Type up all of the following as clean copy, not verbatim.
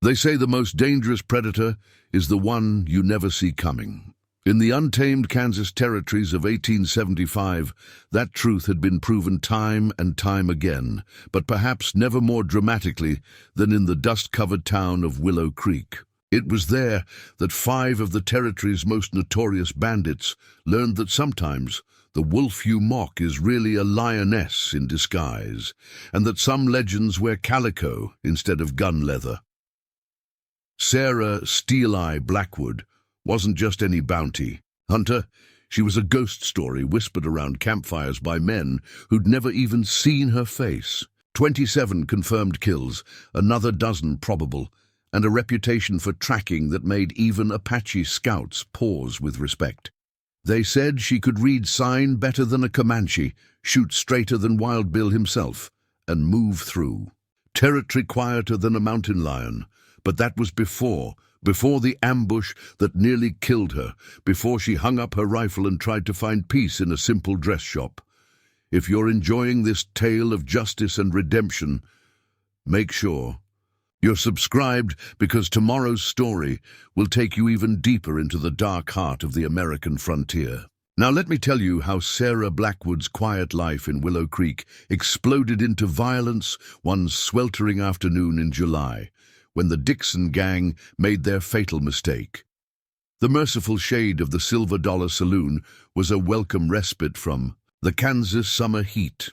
They say the most dangerous predator is the one you never see coming. In the untamed Kansas territories of 1875, that truth had been proven time and time again, but perhaps never more dramatically than in the dust-covered town of Willow Creek. It was there that 5 of the territory's most notorious bandits learned that sometimes the wolf you mock is really a lioness in disguise, and that some legends wear calico instead of gun leather. Sarah "Steel-Eye" Blackwood wasn't just any bounty hunter. She was a ghost story whispered around campfires by men who'd never even seen her face. 27 confirmed kills, another dozen probable, and a reputation for tracking that made even Apache scouts pause with respect. They said she could read sign better than a Comanche, shoot straighter than Wild Bill himself, and move through territory quieter than a mountain lion. But that was before the ambush that nearly killed her, before she hung up her rifle and tried to find peace in a simple dress shop. If you're enjoying this tale of justice and redemption, make sure you're subscribed, because tomorrow's story will take you even deeper into the dark heart of the American frontier. Now let me tell you how Sarah Blackwood's quiet life in Willow Creek exploded into violence one sweltering afternoon in July, when the Dixon gang made their fatal mistake. The merciful shade of the Silver Dollar Saloon was a welcome respite from the Kansas summer heat.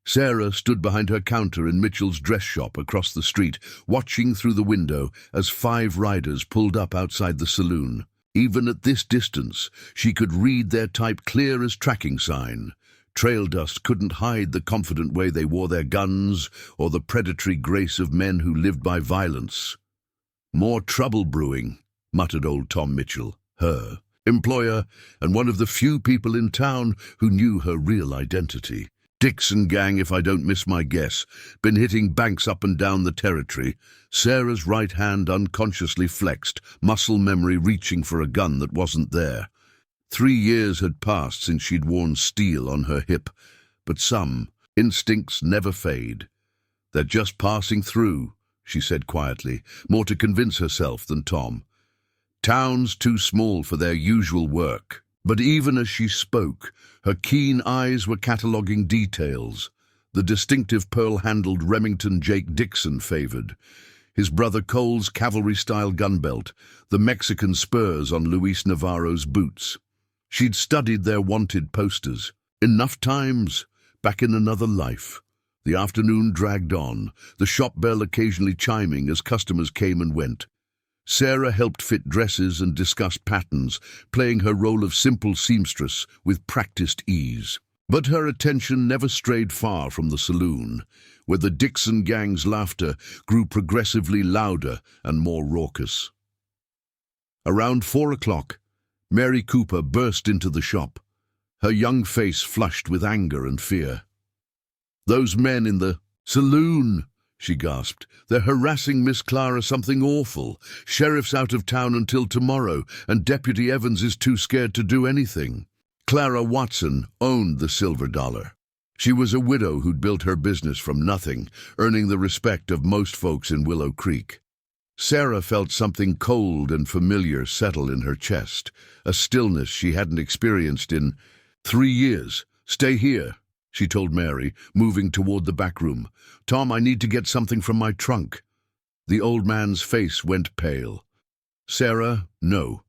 Sarah stood behind her counter in Mitchell's dress shop across the street, watching through the window as 5 riders pulled up outside the saloon. Even at this distance, she could read their type clear as tracking sign. Trail dust couldn't hide the confident way they wore their guns or the predatory grace of men who lived by violence. "More trouble brewing," muttered old Tom Mitchell, her employer, and one of the few people in town who knew her real identity. "Dixon gang, if I don't miss my guess. Been hitting banks up and down the territory." Sarah's right hand unconsciously flexed, muscle memory reaching for a gun that wasn't there. 3 years had passed since she'd worn steel on her hip, but some instincts never fade. "They're just passing through," she said quietly, more to convince herself than Tom. "Town's too small for their usual work." But even as she spoke, her keen eyes were cataloguing details. The distinctive pearl-handled Remington Jake Dixon favored, his brother Cole's cavalry-style gun belt, the Mexican spurs on Luis Navarro's boots. She'd studied their wanted posters enough times, back in another life. The afternoon dragged on, the shop bell occasionally chiming as customers came and went. Sarah helped fit dresses and discuss patterns, playing her role of simple seamstress with practiced ease. But her attention never strayed far from the saloon, where the Dixon gang's laughter grew progressively louder and more raucous. Around 4 o'clock, Mary Cooper burst into the shop, her young face flushed with anger and fear. "Those men in the saloon," she gasped. "They're harassing Miss Clara something awful. Sheriff's out of town until tomorrow, and Deputy Evans is too scared to do anything." Clara Watson owned the Silver Dollar. She was a widow who'd built her business from nothing, earning the respect of most folks in Willow Creek. Sarah felt something cold and familiar settle in her chest, a stillness she hadn't experienced in 3 years. "Stay here," she told Mary, moving toward the back room. "Tom, I need to get something from my trunk." The old man's face went pale. "Sarah, no.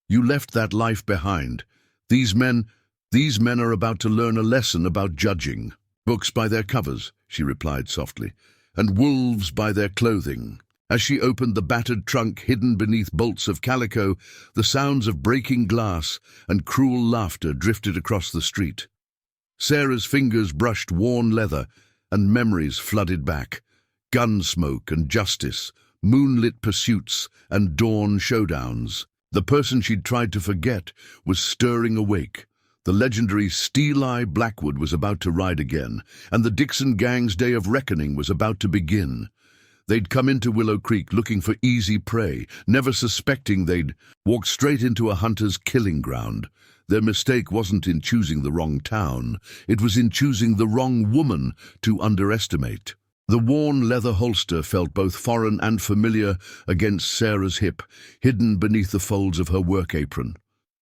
You left that life behind. These men are about to learn a lesson about judging. Books by their covers," she replied softly, "and wolves by their clothing." As she opened the battered trunk hidden beneath bolts of calico, the sounds of breaking glass and cruel laughter drifted across the street. Sarah's fingers brushed worn leather, and memories flooded back. Gun smoke and justice, moonlit pursuits and dawn showdowns. The person she'd tried to forget was stirring awake. The legendary Steel-Eye Blackwood was about to ride again, and the Dixon gang's day of reckoning was about to begin. They'd come into Willow Creek looking for easy prey, never suspecting they'd walk straight into a hunter's killing ground. Their mistake wasn't in choosing the wrong town, it was in choosing the wrong woman to underestimate. The worn leather holster felt both foreign and familiar against Sarah's hip, hidden beneath the folds of her work apron.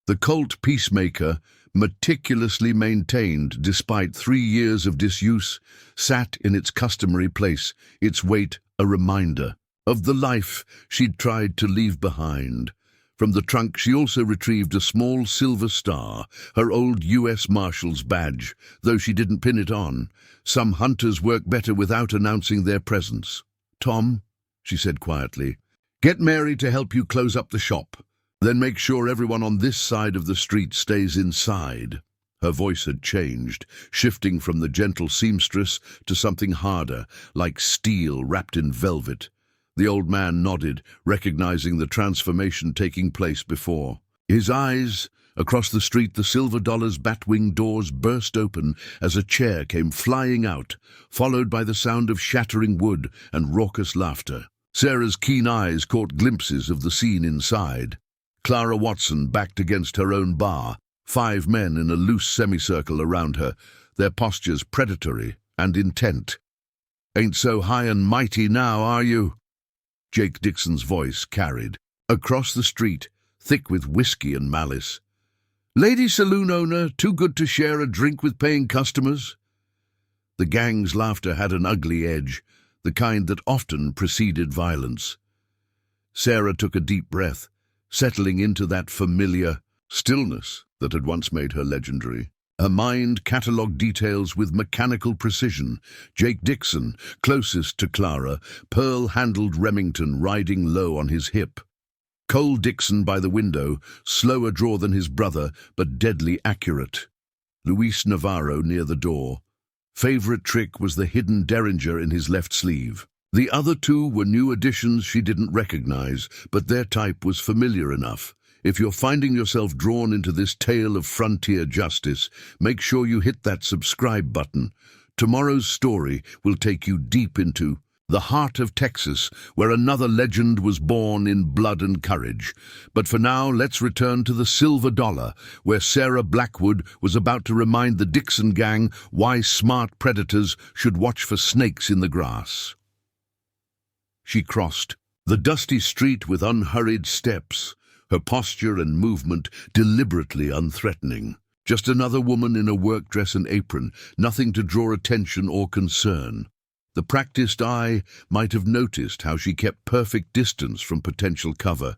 The Colt Peacemaker, meticulously maintained despite 3 years of disuse, sat in its customary place, its weight a reminder of the life she'd tried to leave behind. From the trunk she also retrieved a small silver star, her old U.S. Marshal's badge, though she didn't pin it on. Some hunters work better without announcing their presence. "Tom," she said quietly, "get Mary to help you close up the shop. Then make sure everyone on this side of the street stays inside." Her voice had changed, shifting from the gentle seamstress to something harder, like steel wrapped in velvet. The old man nodded, recognizing the transformation taking place before. His eyes, across the street, the silver dollar's bat-wing doors burst open as a chair came flying out, followed by the sound of shattering wood and raucous laughter. Sarah's keen eyes caught glimpses of the scene inside. Clara Watson backed against her own bar, 5 men in a loose semicircle around her, their postures predatory and intent. "Ain't so high and mighty now, are you?" Jake Dixon's voice carried. Across the street, thick with whiskey and malice. "Lady saloon owner, too good to share a drink with paying customers?" The gang's laughter had an ugly edge, the kind that often preceded violence. Sarah took a deep breath, settling into that familiar stillness that had once made her legendary. Her mind catalogued details with mechanical precision. Jake Dixon, closest to Clara, pearl-handled Remington riding low on his hip. Cole Dixon by the window, slower draw than his brother, but deadly accurate. Luis Navarro near the door. Favorite trick was the hidden derringer in his left sleeve. The other 2 were new additions she didn't recognize, but their type was familiar enough. If you're finding yourself drawn into this tale of frontier justice, make sure you hit that subscribe button. Tomorrow's story will take you deep into the heart of Texas, where another legend was born in blood and courage. But for now, let's return to the silver dollar, where Sarah Blackwood was about to remind the Dixon gang why smart predators should watch for snakes in the grass. She crossed the dusty street with unhurried steps, her posture and movement deliberately unthreatening. Just another woman in a work dress and apron, nothing to draw attention or concern. The practiced eye might have noticed how she kept perfect distance from potential cover,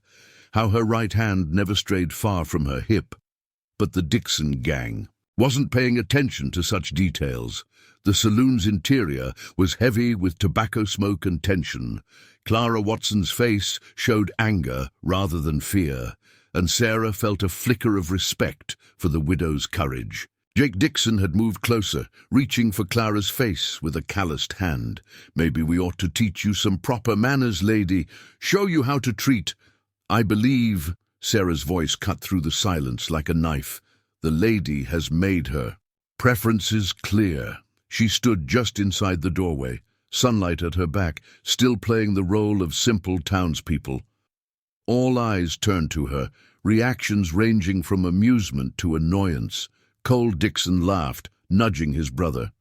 how her right hand never strayed far from her hip. But the Dixon gang wasn't paying attention to such details. The saloon's interior was heavy with tobacco smoke and tension. Clara Watson's face showed anger rather than fear, and Sarah felt a flicker of respect for the widow's courage. Jake Dixon had moved closer, reaching for Clara's face with a calloused hand. "Maybe we ought to teach you some proper manners, lady. Show you how to treat—" "I believe," Sarah's voice cut through the silence like a knife, "the lady has made her preferences clear." She stood just inside the doorway, sunlight at her back, still playing the role of simple townspeople. All eyes turned to her, reactions ranging from amusement to annoyance. Cole Dixon laughed, nudging his brother.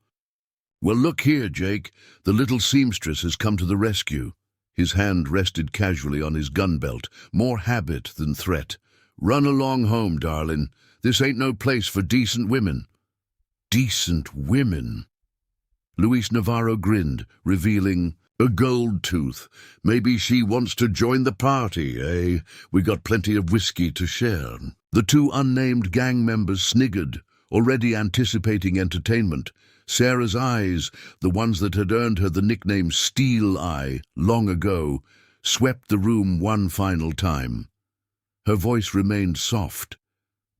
"Well, look here, Jake. The little seamstress has come to the rescue." His hand rested casually on his gun belt, more habit than threat. "Run along home, darling. This ain't no place for decent women." "Decent women?" Luis Navarro grinned, revealing a gold tooth. "Maybe she wants to join the party, eh? We got plenty of whiskey to share." The 2 unnamed gang members sniggered, already anticipating entertainment. Sarah's eyes, the ones that had earned her the nickname Steel Eye long ago, swept the room one final time. Her voice remained soft,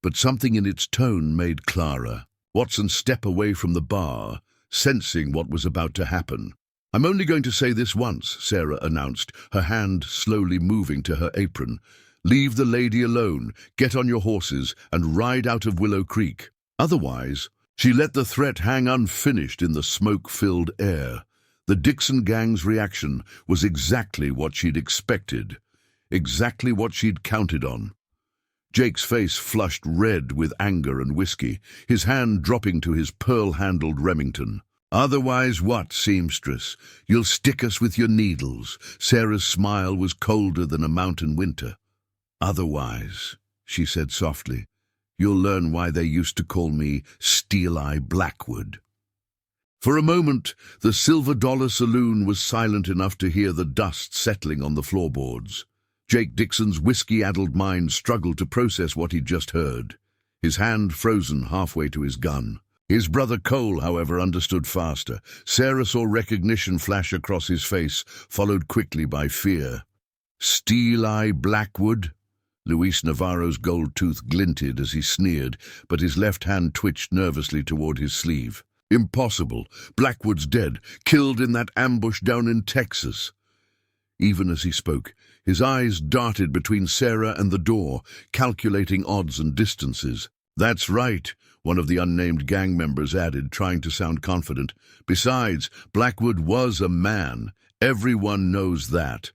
but something in its tone made Clara Watson step away from the bar, sensing what was about to happen. "I'm only going to say this once," Sarah announced, her hand slowly moving to her apron. "Leave the lady alone, get on your horses, and ride out of Willow Creek. Otherwise—" She let the threat hang unfinished in the smoke-filled air. The Dixon gang's reaction was exactly what she'd expected, exactly what she'd counted on. Jake's face flushed red with anger and whiskey, his hand dropping to his pearl-handled Remington. Otherwise what, seamstress? You'll stick us with your needles. Sarah's smile was colder than a mountain winter. Otherwise, she said softly, you'll learn why they used to call me Steel-Eye Blackwood. For a moment, the silver-dollar saloon was silent enough to hear the dust settling on the floorboards. Jake Dixon's whiskey-addled mind struggled to process what he'd just heard, his hand frozen halfway to his gun. His brother Cole, however, understood faster. Sarah saw recognition flash across his face, followed quickly by fear. Steel-Eye Blackwood? Luis Navarro's gold tooth glinted as he sneered, but his left hand twitched nervously toward his sleeve. Impossible. Blackwood's dead, killed in that ambush down in Texas. Even as he spoke, his eyes darted between Sarah and the door, calculating odds and distances. That's right, one of the unnamed gang members added, trying to sound confident. Besides, Blackwood was a man. Everyone knows that.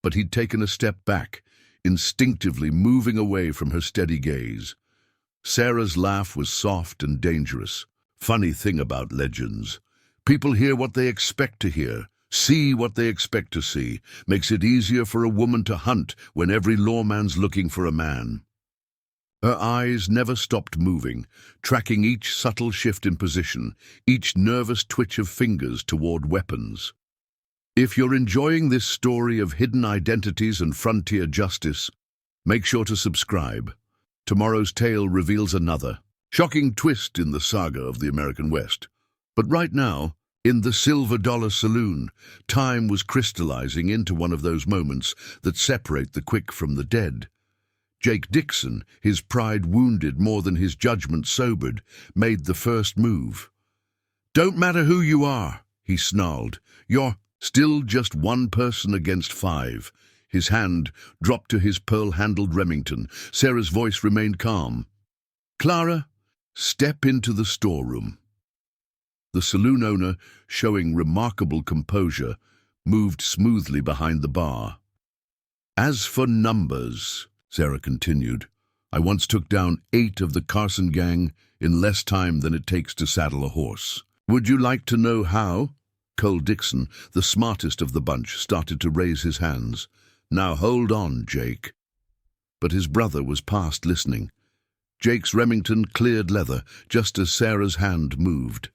But he'd taken a step back, instinctively moving away from her steady gaze. Sarah's laugh was soft and dangerous. Funny thing about legends. People hear what they expect to hear, see what they expect to see. Makes it easier for a woman to hunt when every lawman's looking for a man. Her eyes never stopped moving, tracking each subtle shift in position, each nervous twitch of fingers toward weapons. If you're enjoying this story of hidden identities and frontier justice, make sure to subscribe. Tomorrow's tale reveals another shocking twist in the saga of the American West. But right now, in the silver-dollar saloon, time was crystallizing into one of those moments that separate the quick from the dead. Jake Dixon, his pride wounded more than his judgment sobered, made the first move. "Don't matter who you are," he snarled. "You're still just one person against 5. His hand dropped to his pearl-handled Remington. Sarah's voice remained calm. "Clara, step into the storeroom." The saloon owner, showing remarkable composure, moved smoothly behind the bar. "As for numbers," Sarah continued, "I once took down 8 of the Carson gang in less time than it takes to saddle a horse. Would you like to know how?" Cole Dixon, the smartest of the bunch, started to raise his hands. "Now hold on, Jake." But his brother was past listening. Jake's Remington cleared leather just as Sarah's hand moved.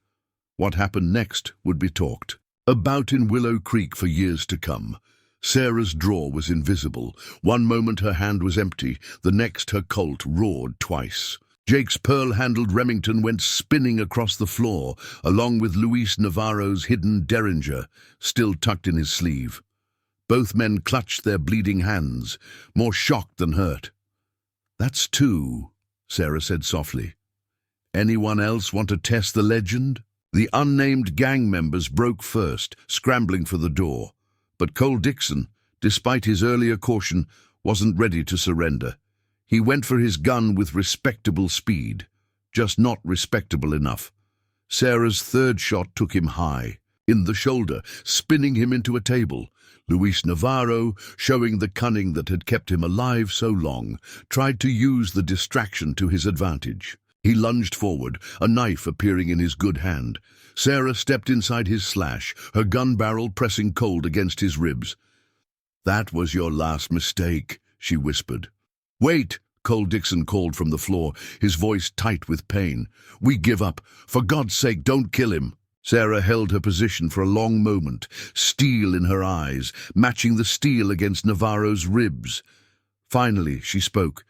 What happened next would be talked about in Willow Creek for years to come. Sarah's draw was invisible. One moment her hand was empty, the next her Colt roared twice. Jake's pearl-handled Remington went spinning across the floor, along with Luis Navarro's hidden Derringer, still tucked in his sleeve. Both men clutched their bleeding hands, more shocked than hurt. "That's 2, Sarah said softly. "Anyone else want to test the legend?" The unnamed gang members broke first, scrambling for the door. But Cole Dixon, despite his earlier caution, wasn't ready to surrender. He went for his gun with respectable speed, just not respectable enough. Sarah's third shot took him high, in the shoulder, spinning him into a table. Luis Navarro, showing the cunning that had kept him alive so long, tried to use the distraction to his advantage. He lunged forward, a knife appearing in his good hand. Sarah stepped inside his slash, her gun barrel pressing cold against his ribs. "That was your last mistake," she whispered. "Wait!" Cole Dixon called from the floor, his voice tight with pain. "We give up. For God's sake, don't kill him." Sarah held her position for a long moment, steel in her eyes, matching the steel against Navarro's ribs. Finally, she spoke.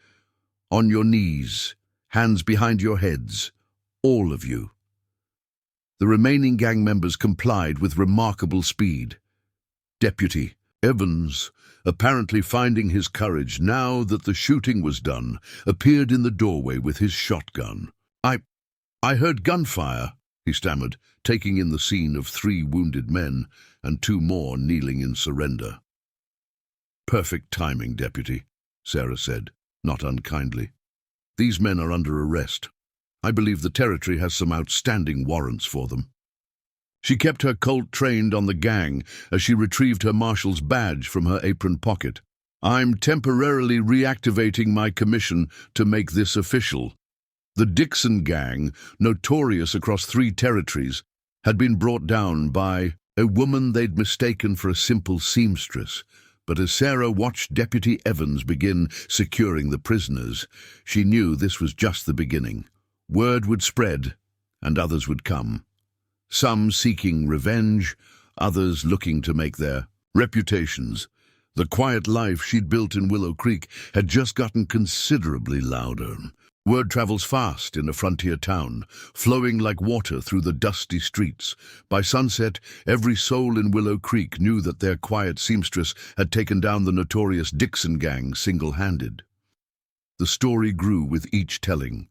"On your knees, hands behind your heads, all of you." The remaining gang members complied with remarkable speed. Deputy Evans, apparently finding his courage now that the shooting was done, appeared in the doorway with his shotgun. I heard gunfire," he stammered, taking in the scene of 3 wounded men and 2 more kneeling in surrender. "Perfect timing, Deputy," Sarah said, not unkindly. "These men are under arrest. I believe the territory has some outstanding warrants for them." She kept her Colt trained on the gang as she retrieved her marshal's badge from her apron pocket. "I'm temporarily reactivating my commission to make this official. The Dixon gang, notorious across 3 territories, had been brought down by a woman they'd mistaken for a simple seamstress. But as Sarah watched Deputy Evans begin securing the prisoners, she knew this was just the beginning. Word would spread, and others would come. Some seeking revenge, others looking to make their reputations. The quiet life she'd built in Willow Creek had just gotten considerably louder. Word travels fast in a frontier town, flowing like water through the dusty streets. By sunset, every soul in Willow Creek knew that their quiet seamstress had taken down the notorious Dixon gang single-handed. The story grew with each telling.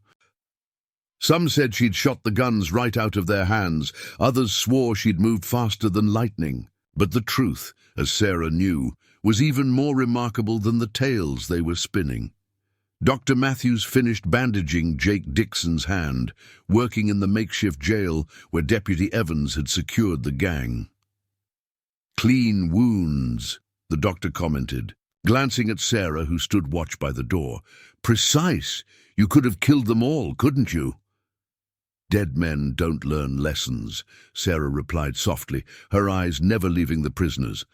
Some said she'd shot the guns right out of their hands, others swore she'd moved faster than lightning. But the truth, as Sarah knew, was even more remarkable than the tales they were spinning. Dr. Matthews finished bandaging Jake Dixon's hand, working in the makeshift jail where Deputy Evans had secured the gang. "Clean wounds," the doctor commented, glancing at Sarah, who stood watch by the door. "Precise. You could have killed them all, couldn't you?" "Dead men don't learn lessons," Sarah replied softly, her eyes never leaving the prisoners.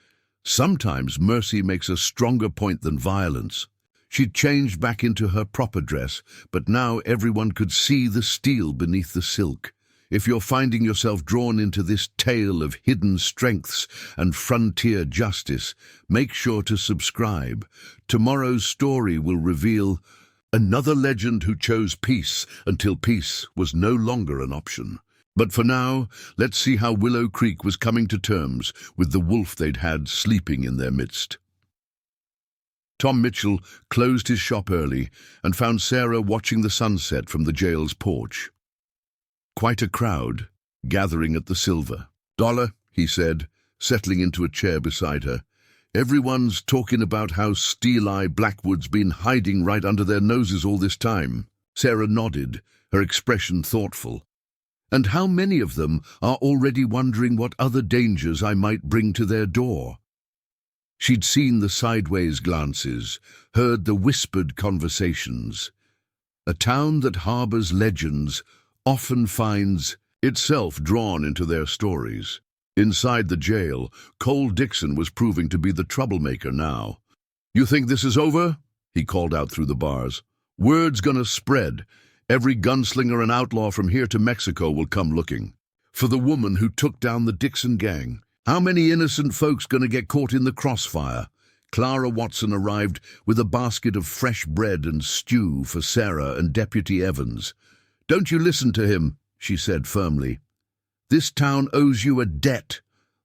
"Sometimes mercy makes a stronger point than violence." She'd changed back into her proper dress, but now everyone could see the steel beneath the silk. If you're finding yourself drawn into this tale of hidden strengths and frontier justice, make sure to subscribe. Tomorrow's story will reveal another legend who chose peace until peace was no longer an option. But for now, let's see how Willow Creek was coming to terms with the wolf they'd had sleeping in their midst. Tom Mitchell closed his shop early and found Sarah watching the sunset from the jail's porch. Quite a crowd gathering at the Silver Dollar, he said, settling into a chair beside her. "Everyone's talking about how Steel-Eye Blackwood's been hiding right under their noses all this time." Sarah nodded, her expression thoughtful. "And how many of them are already wondering what other dangers I might bring to their door?" She'd seen the sideways glances, heard the whispered conversations. A town that harbors legends often finds itself drawn into their stories. Inside the jail, Cole Dixon was proving to be the troublemaker now. "You think this is over?" he called out through the bars. "Word's gonna spread. Every gunslinger and outlaw from here to Mexico will come looking for the woman who took down the Dixon gang. How many innocent folks gonna get caught in the crossfire?" Clara Watson arrived with a basket of fresh bread and stew for Sarah and Deputy Evans. "Don't you listen to him," she said firmly. "This town owes you a debt.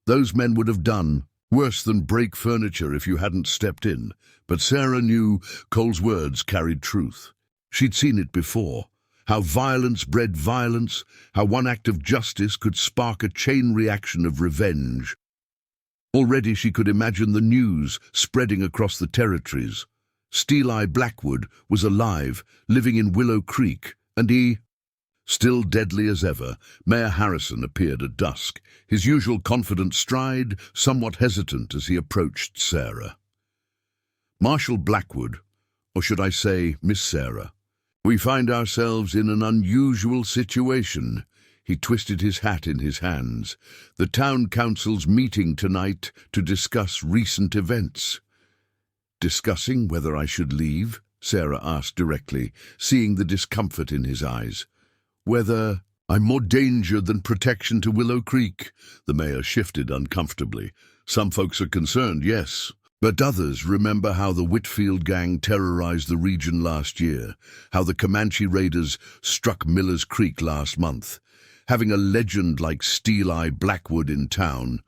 Those men would have done worse than break furniture if you hadn't stepped in." But Sarah knew Cole's words carried truth. She'd seen it before. How violence bred violence, how one act of justice could spark a chain reaction of revenge. Already she could imagine the news spreading across the territories. Steel-Eye Blackwood was alive, living in Willow Creek, and he... Still deadly as ever, Mayor Harrison appeared at dusk, his usual confident stride somewhat hesitant as he approached Sarah. "Marshal Blackwood, or should I say Miss Sarah, we find ourselves in an unusual situation." He twisted his hat in his hands. "The town council's meeting tonight to discuss recent events." "Discussing whether I should leave?" Sarah asked directly, seeing the discomfort in his eyes. "Whether I'm more danger than protection to Willow Creek?" The mayor shifted uncomfortably. "Some folks are concerned, yes. But others remember how the Whitfield gang terrorized the region last year, how the Comanche raiders struck Miller's Creek last month. Having a legend like Steel-Eye Blackwood in town,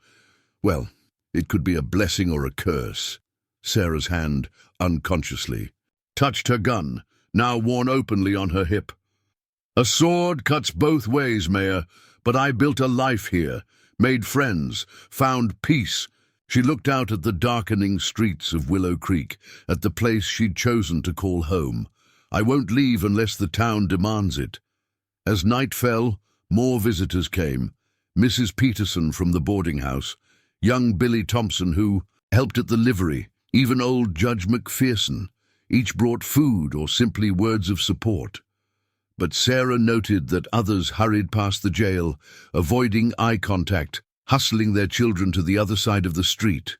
well, it could be a blessing or a curse." Sarah's hand, unconsciously, touched her gun, now worn openly on her hip. "A sword cuts both ways, Mayor, but I built a life here, made friends, found peace." She looked out at the darkening streets of Willow Creek, at the place she'd chosen to call home. "I won't leave unless the town demands it." As night fell, more visitors came. Mrs. Peterson from the boarding house, young Billy Thompson who helped at the livery, even old Judge McPherson. Each brought food or simply words of support. But Sarah noted that others hurried past the jail, avoiding eye contact, hustling their children to the other side of the street.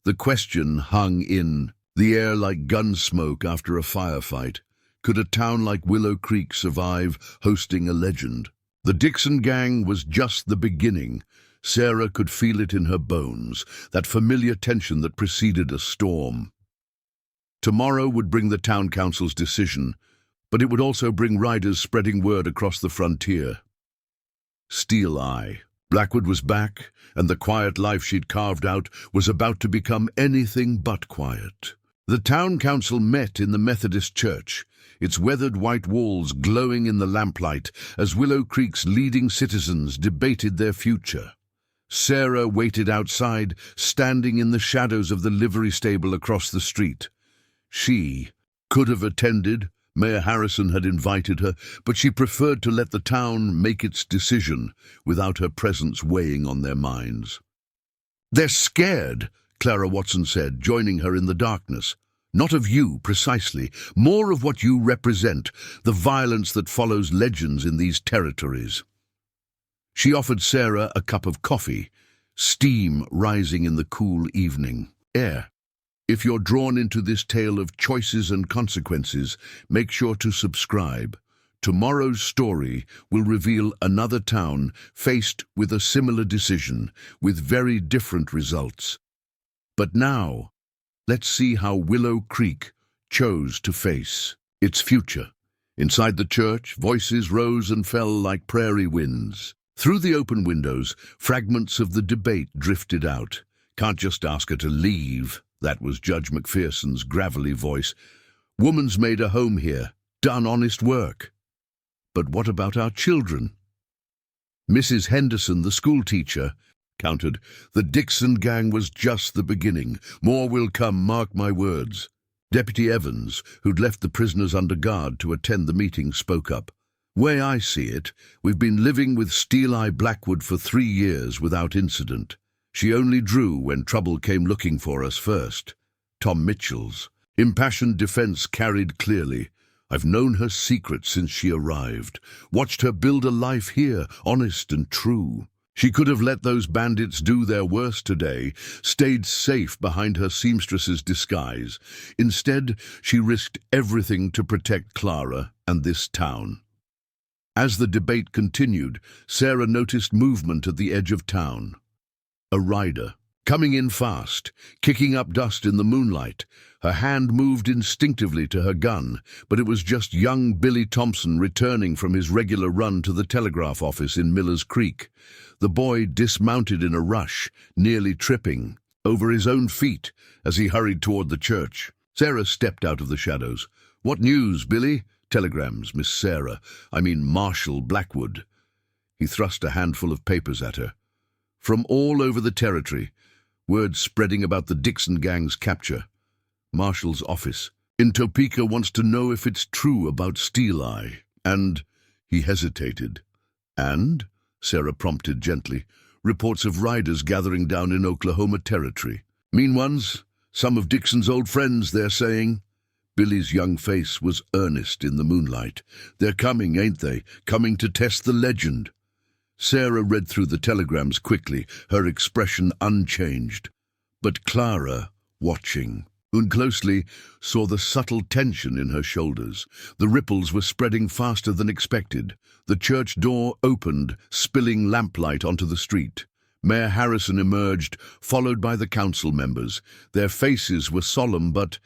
The question hung in the air like gun smoke after a firefight. Could a town like Willow Creek survive hosting a legend? The Dixon gang was just the beginning. Sarah could feel it in her bones, that familiar tension that preceded a storm. Tomorrow would bring the town council's decision, but it would also bring riders spreading word across the frontier. Steel Eye. Blackwood was back, and the quiet life she'd carved out was about to become anything but quiet. The town council met in the Methodist church, its weathered white walls glowing in the lamplight as Willow Creek's leading citizens debated their future. Sarah waited outside, standing in the shadows of the livery stable across the street. She could have attended. Mayor Harrison had invited her, but she preferred to let the town make its decision without her presence weighing on their minds. "They're scared," Clara Watson said, joining her in the darkness. "Not of you, precisely, more of what you represent, the violence that follows legends in these territories." She offered Sarah a cup of coffee, steam rising in the cool evening air. If you're drawn into this tale of choices and consequences, make sure to subscribe. Tomorrow's story will reveal another town faced with a similar decision, with very different results. But now, let's see how Willow Creek chose to face its future. Inside the church, voices rose and fell like prairie winds. Through the open windows, fragments of the debate drifted out. "Can't just ask her to leave." That was Judge McPherson's gravelly voice. "Woman's made a home here, done honest work." "But what about our children?" Mrs. Henderson, the schoolteacher, countered. "The Dixon gang was just the beginning. More will come, mark my words." Deputy Evans, who'd left the prisoners under guard to attend the meeting, spoke up. "Way I see it, we've been living with Steel Eye Blackwood for 3 years without incident. She only drew when trouble came looking for us first." Tom Mitchell's impassioned defense carried clearly. "I've known her secret since she arrived, watched her build a life here, honest and true. She could have let those bandits do their worst today, stayed safe behind her seamstress's disguise. Instead, she risked everything to protect Clara and this town." As the debate continued, Sarah noticed movement at the edge of town. A rider, coming in fast, kicking up dust in the moonlight. Her hand moved instinctively to her gun, but it was just young Billy Thompson returning from his regular run to the telegraph office in Miller's Creek. The boy dismounted in a rush, nearly tripping over his own feet as he hurried toward the church. Sarah stepped out of the shadows. "What news, Billy?" "Telegrams, Miss Sarah. I mean Marshal Blackwood." He thrust a handful of papers at her. "From all over the territory, word spreading about the Dixon gang's capture. Marshal's office in Topeka wants to know if it's true about Steel Eye. And—" He hesitated. "And?" Sarah prompted gently. "Reports of riders gathering down in Oklahoma territory. Mean ones? Some of Dixon's old friends, they're saying." Billy's young face was earnest in the moonlight. "They're coming, ain't they? Coming to test the legend." Sarah read through the telegrams quickly, her expression unchanged. But Clara, watching closely, saw the subtle tension in her shoulders. The ripples were spreading faster than expected. The church door opened, spilling lamplight onto the street. Mayor Harrison emerged, followed by the council members. Their faces were solemn but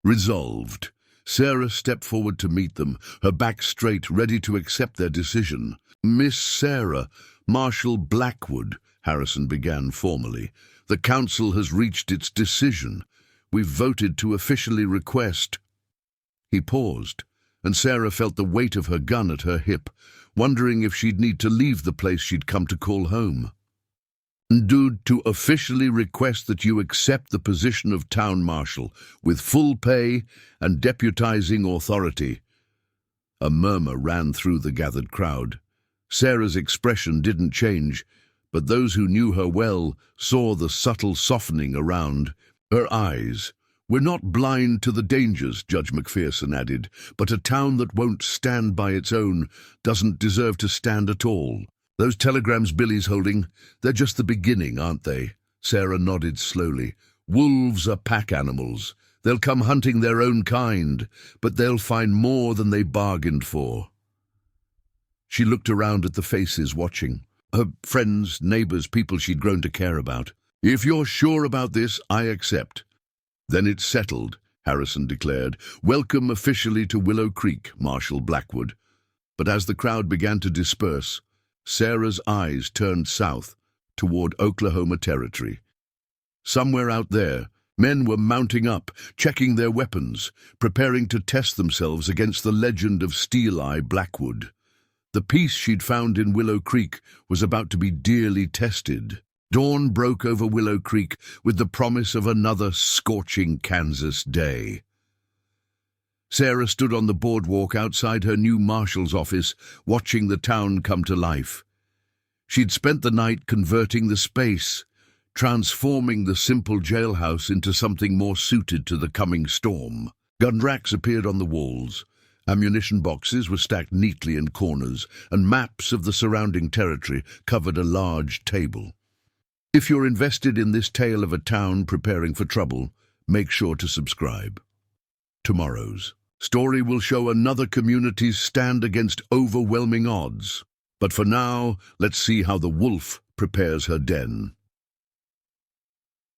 resolved. Sarah stepped forward to meet them, her back straight, ready to accept their decision. "Miss Sarah, Marshal Blackwood," Harrison began formally, "the council has reached its decision. We've voted to officially request—" He paused, and Sarah felt the weight of her gun at her hip, wondering if she'd need to leave the place she'd come to call home. "Dude, to officially request that you accept the position of town marshal, with full pay and deputizing authority." A murmur ran through the gathered crowd. Sarah's expression didn't change, but those who knew her well saw the subtle softening around her eyes. "We're not blind to the dangers," Judge McPherson added, "but a town that won't stand by its own doesn't deserve to stand at all." "Those telegrams Billy's holding, they're just the beginning, aren't they?" Sarah nodded slowly. "Wolves are pack animals. They'll come hunting their own kind, but they'll find more than they bargained for." She looked around at the faces watching. Her friends, neighbors, people she'd grown to care about. "If you're sure about this, I accept." "Then it's settled," Harrison declared. "Welcome officially to Willow Creek, Marshal Blackwood." But as the crowd began to disperse, Sarah's eyes turned south toward Oklahoma Territory. Somewhere out there, men were mounting up, checking their weapons, preparing to test themselves against the legend of Steel Eye Blackwood. The peace she'd found in Willow Creek was about to be dearly tested. Dawn broke over Willow Creek with the promise of another scorching Kansas day. Sarah stood on the boardwalk outside her new marshal's office, watching the town come to life. She'd spent the night converting the space, transforming the simple jailhouse into something more suited to the coming storm. Gun racks appeared on the walls. Ammunition boxes were stacked neatly in corners, and maps of the surrounding territory covered a large table. If you're invested in this tale of a town preparing for trouble, make sure to subscribe. Tomorrow's story will show another community's stand against overwhelming odds. But for now, let's see how the wolf prepares her den.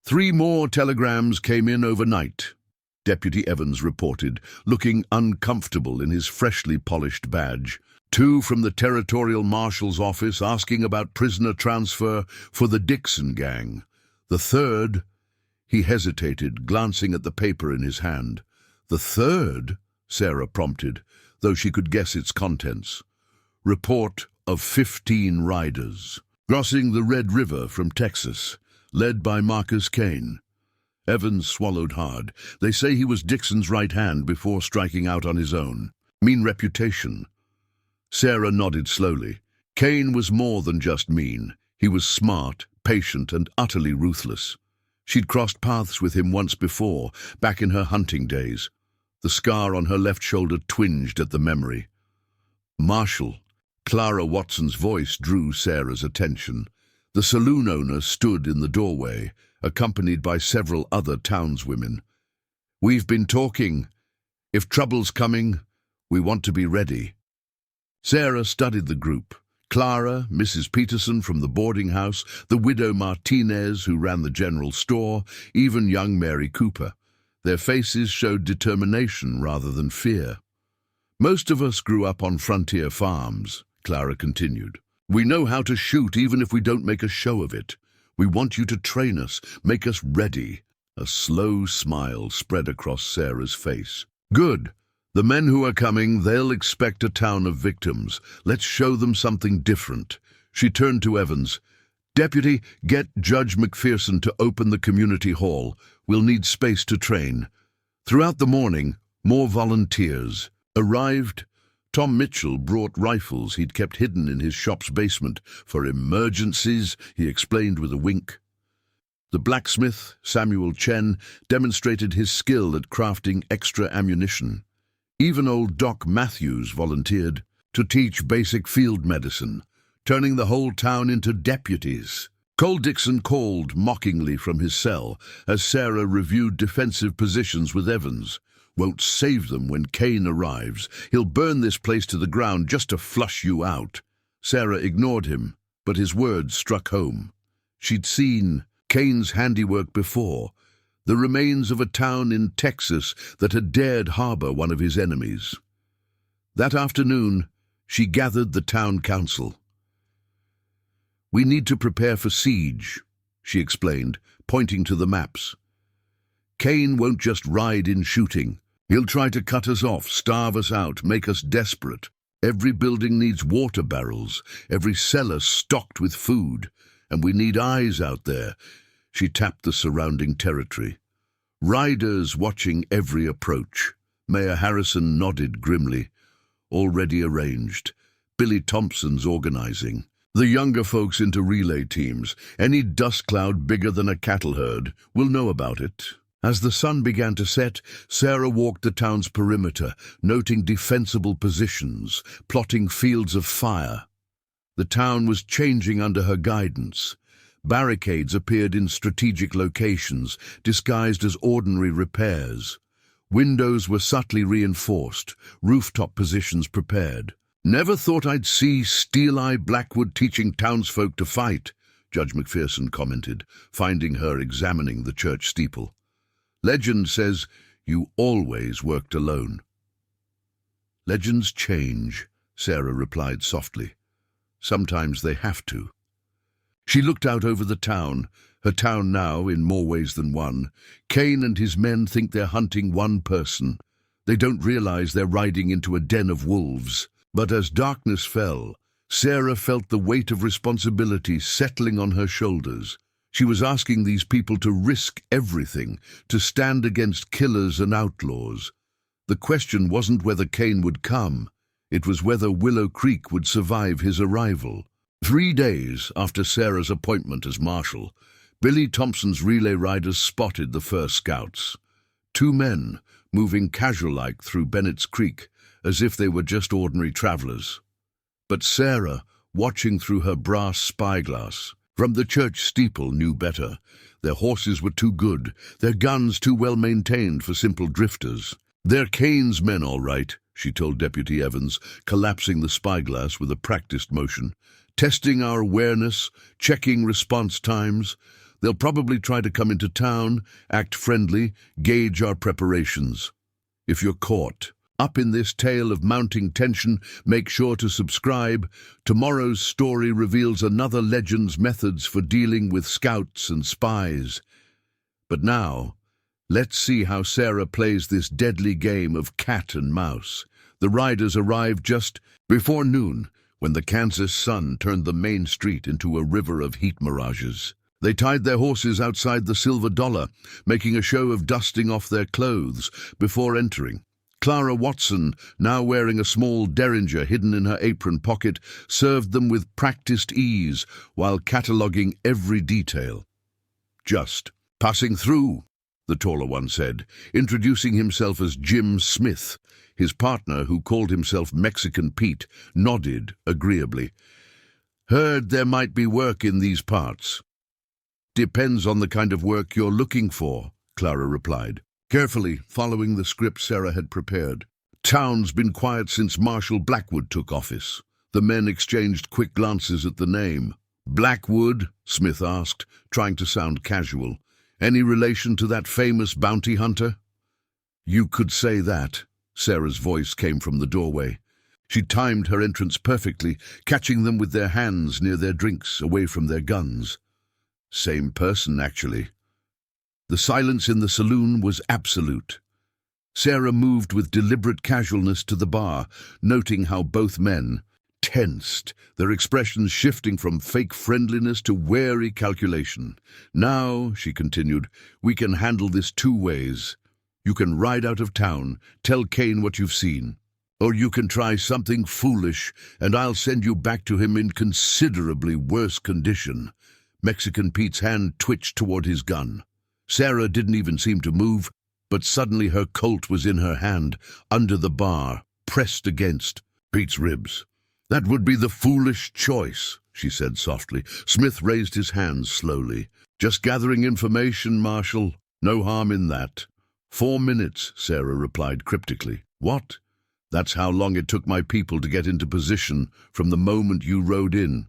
3 more telegrams came in overnight, Deputy Evans reported, looking uncomfortable in his freshly polished badge. 2 from the Territorial Marshal's office asking about prisoner transfer for the Dixon gang. The 3rd, he hesitated, glancing at the paper in his hand. "The 3rd?" Sarah prompted, though she could guess its contents. "Report of 15 riders crossing the Red River from Texas, led by Marcus Kane." Evans swallowed hard. "They say he was Dixon's right hand before striking out on his own. Mean reputation." Sarah nodded slowly. Kane was more than just mean. He was smart, patient, and utterly ruthless. She'd crossed paths with him once before, back in her hunting days. The scar on her left shoulder twinged at the memory. "Marshal," Clara Watson's voice drew Sarah's attention. The saloon owner stood in the doorway, accompanied by several other townswomen. "We've been talking. If trouble's coming, we want to be ready." Sarah studied the group. Clara, Mrs. Peterson from the boarding house, the widow Martinez who ran the general store, even young Mary Cooper. Their faces showed determination rather than fear. "Most of us grew up on frontier farms," Clara continued. "We know how to shoot even if we don't make a show of it. We want you to train us, make us ready." A slow smile spread across Sarah's face. "Good. The men who are coming, they'll expect a town of victims. Let's show them something different." She turned to Evans. "Deputy, get Judge McPherson to open the community hall. We'll need space to train." Throughout the morning, more volunteers arrived. Tom Mitchell brought rifles he'd kept hidden in his shop's basement for emergencies, he explained with a wink. The blacksmith, Samuel Chen, demonstrated his skill at crafting extra ammunition. Even old Doc Matthews volunteered to teach basic field medicine, turning the whole town into deputies. Cole Dixon called mockingly from his cell as Sarah reviewed defensive positions with Evans. "Won't save them when Kane arrives. He'll burn this place to the ground just to flush you out." Sarah ignored him, but his words struck home. She'd seen Kane's handiwork before, the remains of a town in Texas that had dared harbor one of his enemies. That afternoon, she gathered the town council. "We need to prepare for siege," she explained, pointing to the maps. "Kane won't just ride in shooting. He'll try to cut us off, starve us out, make us desperate. Every building needs water barrels, every cellar stocked with food, and we need eyes out there." She tapped the surrounding territory. "Riders watching every approach." Mayor Harrison nodded grimly. "Already arranged. Billy Thompson's organizing. The younger folks into relay teams. Any dust cloud bigger than a cattle herd will know about it." As the sun began to set, Sarah walked the town's perimeter, noting defensible positions, plotting fields of fire. The town was changing under her guidance. Barricades appeared in strategic locations, disguised as ordinary repairs. Windows were subtly reinforced, rooftop positions prepared. "Never thought I'd see steel-eyed Blackwood teaching townsfolk to fight," Judge McPherson commented, finding her examining the church steeple. "Legend says you always worked alone." "Legends change," Sarah replied softly. "Sometimes they have to." She looked out over the town, her town now in more ways than one. Kane and his men think they're hunting one person. They don't realize they're riding into a den of wolves. But as darkness fell, Sarah felt the weight of responsibility settling on her shoulders. She was asking these people to risk everything, to stand against killers and outlaws. The question wasn't whether Kane would come. It was whether Willow Creek would survive his arrival. 3 days after Sarah's appointment as marshal, Billy Thompson's relay riders spotted the first scouts. 2 men, moving casual-like through Bandits Creek, as if they were just ordinary travelers. But Sarah, watching through her brass spyglass from the church steeple, knew better. Their horses were too good, their guns too well maintained for simple drifters. "They're Kane's men, all right," she told Deputy Evans, collapsing the spyglass with a practiced motion. "Testing our awareness, checking response times. They'll probably try to come into town, act friendly, gauge our preparations. If you're caught up in this tale of mounting tension, make sure to subscribe. Tomorrow's story reveals another legend's methods for dealing with scouts and spies. But now, let's see how Sarah plays this deadly game of cat and mouse." The riders arrived just before noon, when the Kansas sun turned the main street into a river of heat mirages. They tied their horses outside the Silver Dollar, making a show of dusting off their clothes before entering. Clara Watson, now wearing a small derringer hidden in her apron pocket, served them with practiced ease while cataloguing every detail. "Just passing through," the taller one said, introducing himself as Jim Smith. His partner, who called himself Mexican Pete, nodded agreeably. "Heard there might be work in these parts." "Depends on the kind of work you're looking for," Clara replied, carefully following the script Sarah had prepared. "Town's been quiet since Marshal Blackwood took office." The men exchanged quick glances at the name. "Blackwood?" Smith asked, trying to sound casual. "Any relation to that famous bounty hunter?" "You could say that." Sarah's voice came from the doorway. She timed her entrance perfectly, catching them with their hands near their drinks, away from their guns. "Same person, actually." The silence in the saloon was absolute. Sarah moved with deliberate casualness to the bar, noting how both men tensed, their expressions shifting from fake friendliness to wary calculation. "Now," she continued, "we can handle this 2 ways. You can ride out of town, tell Kane what you've seen. Or you can try something foolish, and I'll send you back to him in considerably worse condition." Mexican Pete's hand twitched toward his gun. Sarah didn't even seem to move, but suddenly her Colt was in her hand, under the bar, pressed against Pete's ribs. "That would be the foolish choice," she said softly. Smith raised his hands slowly. "Just gathering information, Marshal. No harm in that." 4 minutes, Sarah replied cryptically. "What?" "That's how long it took my people to get into position from the moment you rode in.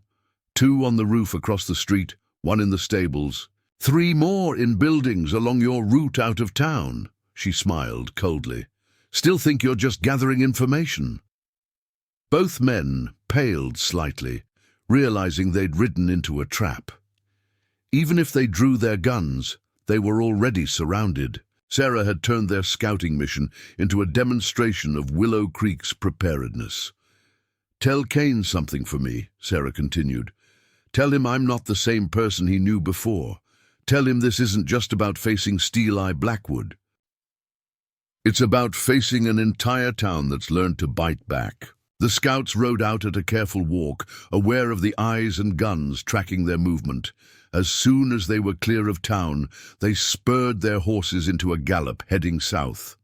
2 on the roof across the street, 1 in the stables. 3 more in buildings along your route out of town." She smiled coldly. "Still think you're just gathering information?" Both men paled slightly, realizing they'd ridden into a trap. Even if they drew their guns, they were already surrounded. Sarah had turned their scouting mission into a demonstration of Willow Creek's preparedness. "Tell Kane something for me," Sarah continued. "Tell him I'm not the same person he knew before. Tell him this isn't just about facing Steel-Eye Blackwood. It's about facing an entire town that's learned to bite back." The scouts rode out at a careful walk, aware of the eyes and guns tracking their movement. As soon as they were clear of town, they spurred their horses into a gallop, heading south.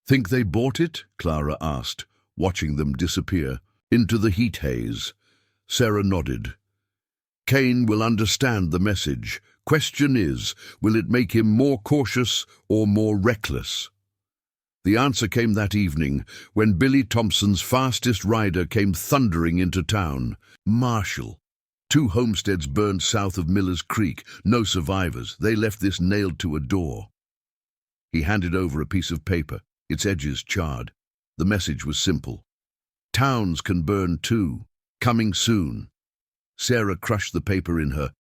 "Think they bought it?" Clara asked, watching them disappear into the heat haze. Sarah nodded. "Cain will understand the message. Question is, will it make him more cautious or more reckless?" The answer came that evening, when Billy Thompson's fastest rider came thundering into town. Marshall. 2 homesteads burned south of Miller's Creek. No survivors. They left this nailed to a door. He handed over a piece of paper, its edges charred. The message was simple. "Towns can burn too. Coming soon." Sarah crushed the paper in her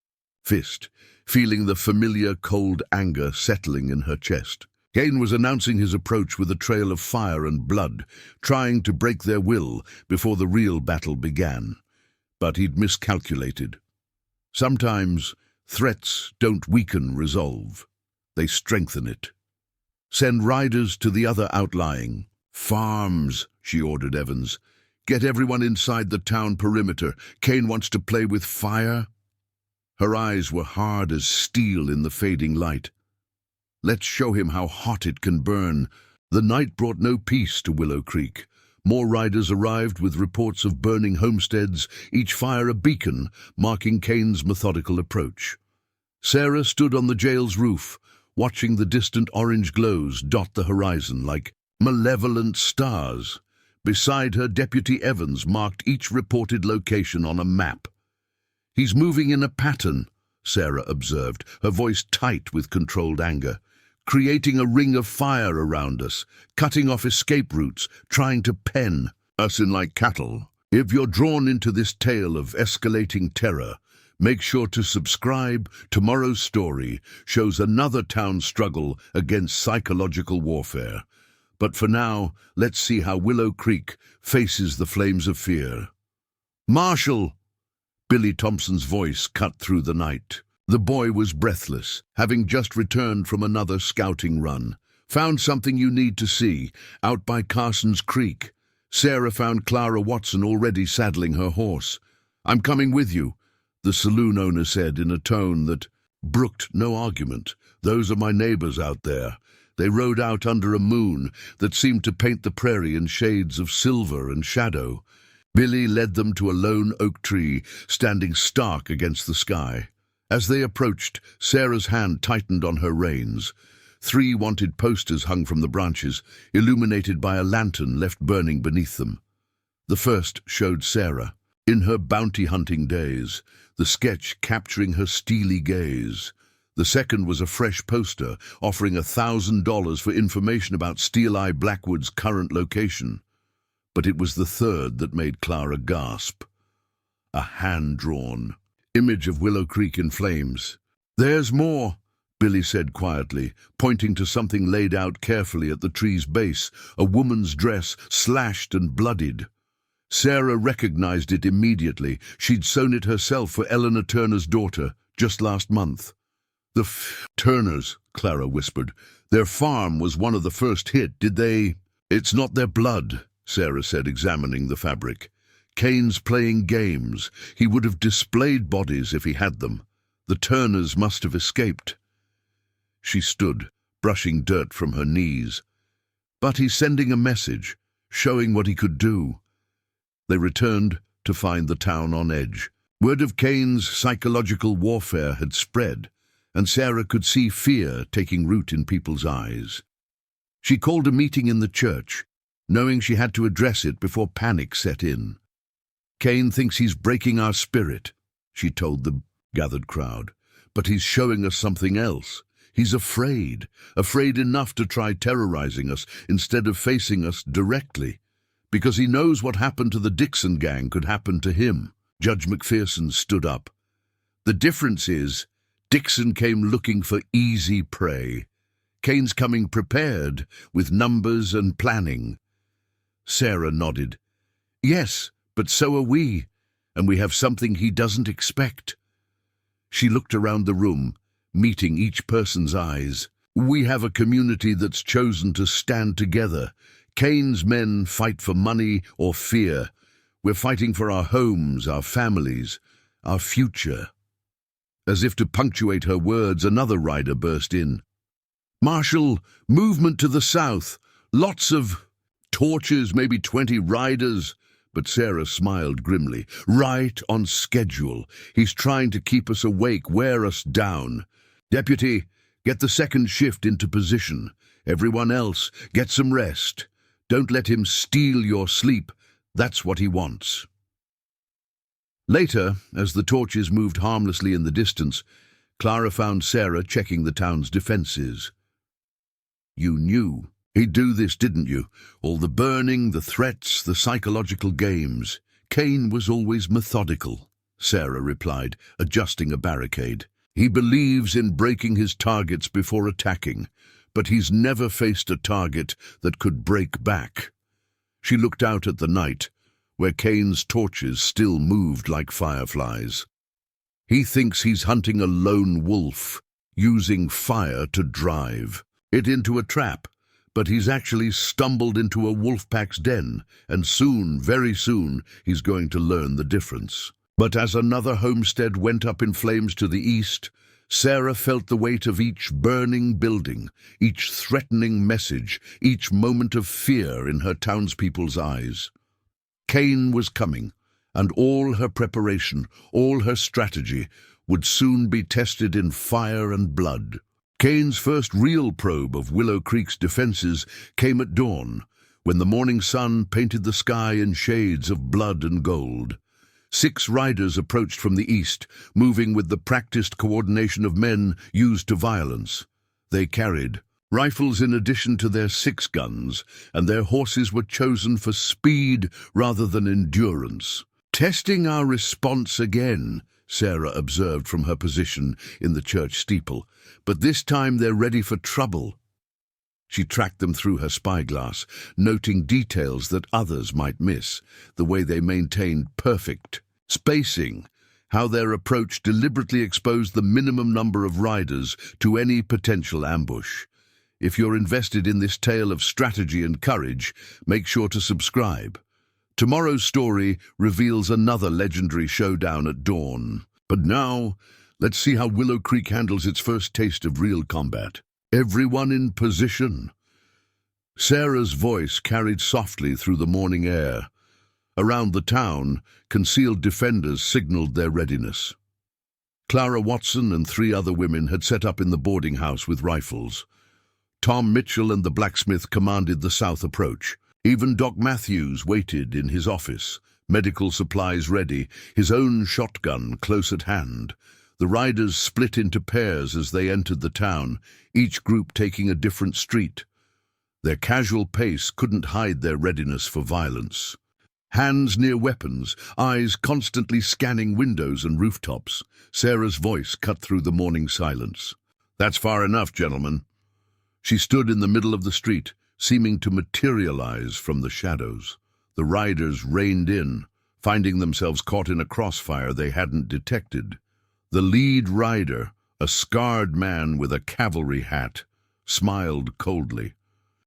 fist, feeling the familiar cold anger settling in her chest. Cain was announcing his approach with a trail of fire and blood, trying to break their will before the real battle began. But he'd miscalculated. Sometimes threats don't weaken resolve. They strengthen it. "Send riders to the other outlying farms," she ordered Evans. "Get everyone inside the town perimeter. Cain wants to play with fire." Her eyes were hard as steel in the fading light. "Let's show him how hot it can burn." The night brought no peace to Willow Creek. More riders arrived with reports of burning homesteads, each fire a beacon, marking Cain's methodical approach. Sarah stood on the jail's roof, watching the distant orange glows dot the horizon like malevolent stars. Beside her, Deputy Evans marked each reported location on a map. "He's moving in a pattern," Sarah observed, her voice tight with controlled anger. "Creating a ring of fire around us, cutting off escape routes, trying to pen us in like cattle. If you're drawn into this tale of escalating terror, make sure to subscribe. Tomorrow's story shows another town struggle against psychological warfare. But for now, let's see how Willow Creek faces the flames of fear." "Marshall!" Billy Thompson's voice cut through the night. The boy was breathless, having just returned from another scouting run. "Found something you need to see, out by Carson's Creek." Sarah found Clara Watson already saddling her horse. "I'm coming with you," the saloon owner said in a tone that brooked no argument. "Those are my neighbors out there." They rode out under a moon that seemed to paint the prairie in shades of silver and shadow. Billy led them to a lone oak tree, standing stark against the sky. As they approached, Sarah's hand tightened on her reins. 3 wanted posters hung from the branches, illuminated by a lantern left burning beneath them. The first showed Sarah, in her bounty-hunting days, the sketch capturing her steely gaze. The second was a fresh poster, offering $1,000 for information about Steel Eye Blackwood's current location. But it was the third that made Clara gasp. A hand-drawn image of Willow Creek in flames. "There's more," Billy said quietly, pointing to something laid out carefully at the tree's base, a woman's dress, slashed and bloodied. Sarah recognized it immediately. She'd sewn it herself for Eleanor Turner's daughter, just last month. "The Turners," Clara whispered. "Their farm was one of the first hit. Did they—" "It's not their blood," Sarah said, examining the fabric. "Cain's playing games. He would have displayed bodies if he had them. The Turners must have escaped." She stood, brushing dirt from her knees. "But he's sending a message, showing what he could do." They returned to find the town on edge. Word of Cain's psychological warfare had spread, and Sarah could see fear taking root in people's eyes. She called a meeting in the church, knowing she had to address it before panic set in. "Cain thinks he's breaking our spirit," she told the gathered crowd. "But he's showing us something else. He's afraid enough to try terrorizing us instead of facing us directly, because he knows what happened to the Dixon gang could happen to him." Judge McPherson stood up. "The difference is, Dixon came looking for easy prey. Cain's coming prepared, with numbers and planning." Sarah nodded. "Yes, but so are we, and we have something he doesn't expect." She looked around the room, meeting each person's eyes. "We have a community that's chosen to stand together. Cain's men fight for money or fear. We're fighting for our homes, our families, our future." As if to punctuate her words, another rider burst in. "Marshal, movement to the south. Lots of torches, maybe 20 riders." But Sarah smiled grimly. "Right on schedule. He's trying to keep us awake, wear us down. Deputy, get the second shift into position. Everyone else, get some rest. Don't let him steal your sleep. That's what he wants." Later, as the torches moved harmlessly in the distance, Clara found Sarah checking the town's defenses. "You knew he'd do this, didn't you? All the burning, the threats, the psychological games." "Cain was always methodical," Sarah replied, adjusting a barricade. "He believes in breaking his targets before attacking, but he's never faced a target that could break back." She looked out at the night, where Cain's torches still moved like fireflies. "He thinks he's hunting a lone wolf, using fire to drive it into a trap, but he's actually stumbled into a wolf pack's den, and soon, very soon, he's going to learn the difference." But as another homestead went up in flames to the east, Sarah felt the weight of each burning building, each threatening message, each moment of fear in her townspeople's eyes. Cain was coming, and all her preparation, all her strategy, would soon be tested in fire and blood. Cain's first real probe of Willow Creek's defenses came at dawn, when the morning sun painted the sky in shades of blood and gold. 6 riders approached from the east, moving with the practiced coordination of men used to violence. They carried rifles in addition to their 6 guns, and their horses were chosen for speed rather than endurance. "Testing our response again," Sarah observed from her position in the church steeple, "but this time they're ready for trouble." She tracked them through her spyglass, noting details that others might miss, the way they maintained perfect spacing, how their approach deliberately exposed the minimum number of riders to any potential ambush. If you're invested in this tale of strategy and courage, make sure to subscribe. Tomorrow's story reveals another legendary showdown at dawn. But now, let's see how Willow Creek handles its first taste of real combat. "Everyone in position." Sarah's voice carried softly through the morning air. Around the town, concealed defenders signaled their readiness. Clara Watson and 3 other women had set up in the boarding house with rifles. Tom Mitchell and the blacksmith commanded the south approach. Even Doc Matthews waited in his office, medical supplies ready, his own shotgun close at hand. The riders split into pairs as they entered the town, each group taking a different street. Their casual pace couldn't hide their readiness for violence. Hands near weapons, eyes constantly scanning windows and rooftops, Sarah's voice cut through the morning silence. "That's far enough, gentlemen." She stood in the middle of the street, seeming to materialize from the shadows. The riders reined in, finding themselves caught in a crossfire they hadn't detected. The lead rider, a scarred man with a cavalry hat, smiled coldly.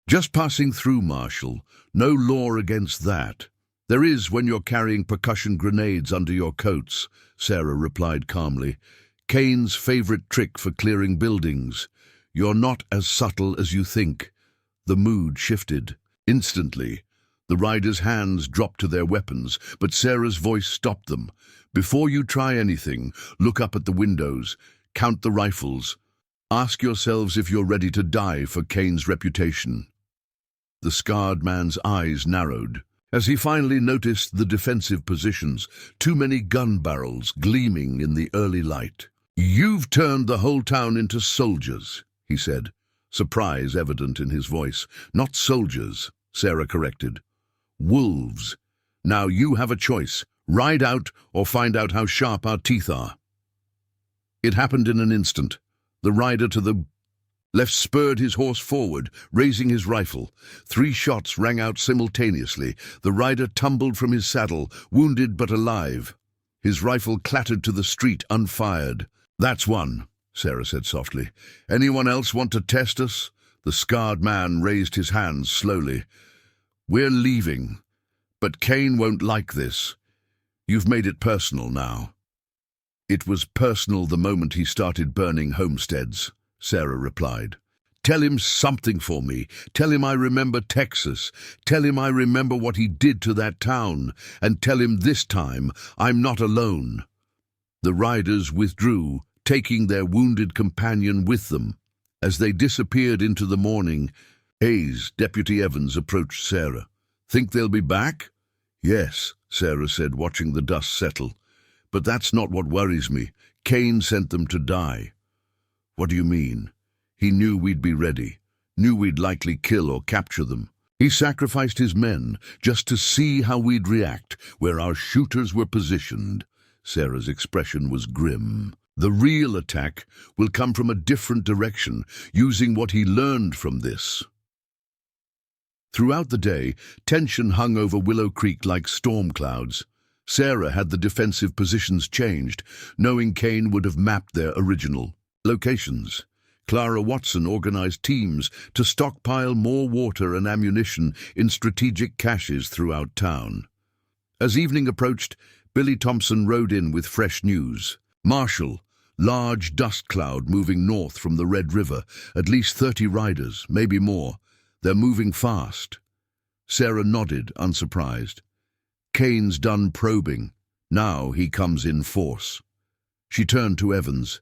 "Just passing through, Marshal. No law against that." "There is when you're carrying percussion grenades under your coats," Sarah replied calmly. "Cain's favorite trick for clearing buildings. You're not as subtle as you think." The mood shifted. Instantly, the riders' hands dropped to their weapons, but Sarah's voice stopped them. "Before you try anything, look up at the windows, count the rifles. Ask yourselves if you're ready to die for Cain's reputation." The scarred man's eyes narrowed as he finally noticed the defensive positions, too many gun barrels gleaming in the early light. "You've turned the whole town into soldiers," he said, surprise evident in his voice. "Not soldiers," Sarah corrected. "Wolves. Now you have a choice. Ride out or find out how sharp our teeth are." It happened in an instant. The rider to the left spurred his horse forward, raising his rifle. 3 shots rang out simultaneously. The rider tumbled from his saddle, wounded but alive. His rifle clattered to the street, unfired. "That's one," Sarah said softly. "Anyone else want to test us?" The scarred man raised his hands slowly. "We're leaving, but Cain won't like this. You've made it personal now." It was personal the moment he started burning homesteads, Sarah replied. Tell him something for me. Tell him I remember Texas. Tell him I remember what he did to that town. And tell him this time I'm not alone. The riders withdrew, taking their wounded companion with them. As they disappeared into the morning, Hayes, Deputy Evans, approached Sarah. Think they'll be back? Yes, Sarah said, watching the dust settle. But that's not what worries me. Kane sent them to die. What do you mean? He knew we'd be ready, knew we'd likely kill or capture them. He sacrificed his men just to see how we'd react, where our shooters were positioned. Sarah's expression was grim. The real attack will come from a different direction, using what he learned from this. Throughout the day, tension hung over Willow Creek like storm clouds. Sarah had the defensive positions changed, knowing Kane would have mapped their original locations. Clara Watson organized teams to stockpile more water and ammunition in strategic caches throughout town. As evening approached, Billy Thompson rode in with fresh news. Marshall, large dust cloud moving north from the Red River, at least 30 riders, maybe more. They're moving fast. Sarah nodded, unsurprised. Kane's done probing. Now he comes in force. She turned to Evans.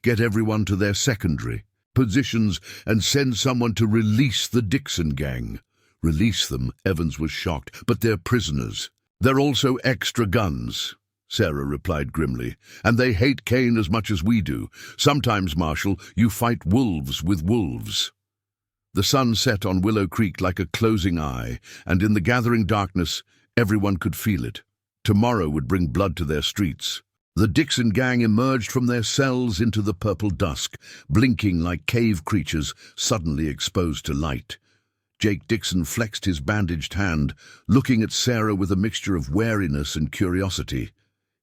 Get everyone to their secondary positions and send someone to release the Dixon gang. Release them, Evans was shocked, but they're prisoners. They're also extra guns, Sarah replied grimly, and they hate Kane as much as we do. Sometimes, Marshall, you fight wolves with wolves. The sun set on Willow Creek like a closing eye, and in the gathering darkness, everyone could feel it. Tomorrow would bring blood to their streets. The Dixon gang emerged from their cells into the purple dusk, blinking like cave creatures suddenly exposed to light. Jake Dixon flexed his bandaged hand, looking at Sarah with a mixture of wariness and curiosity.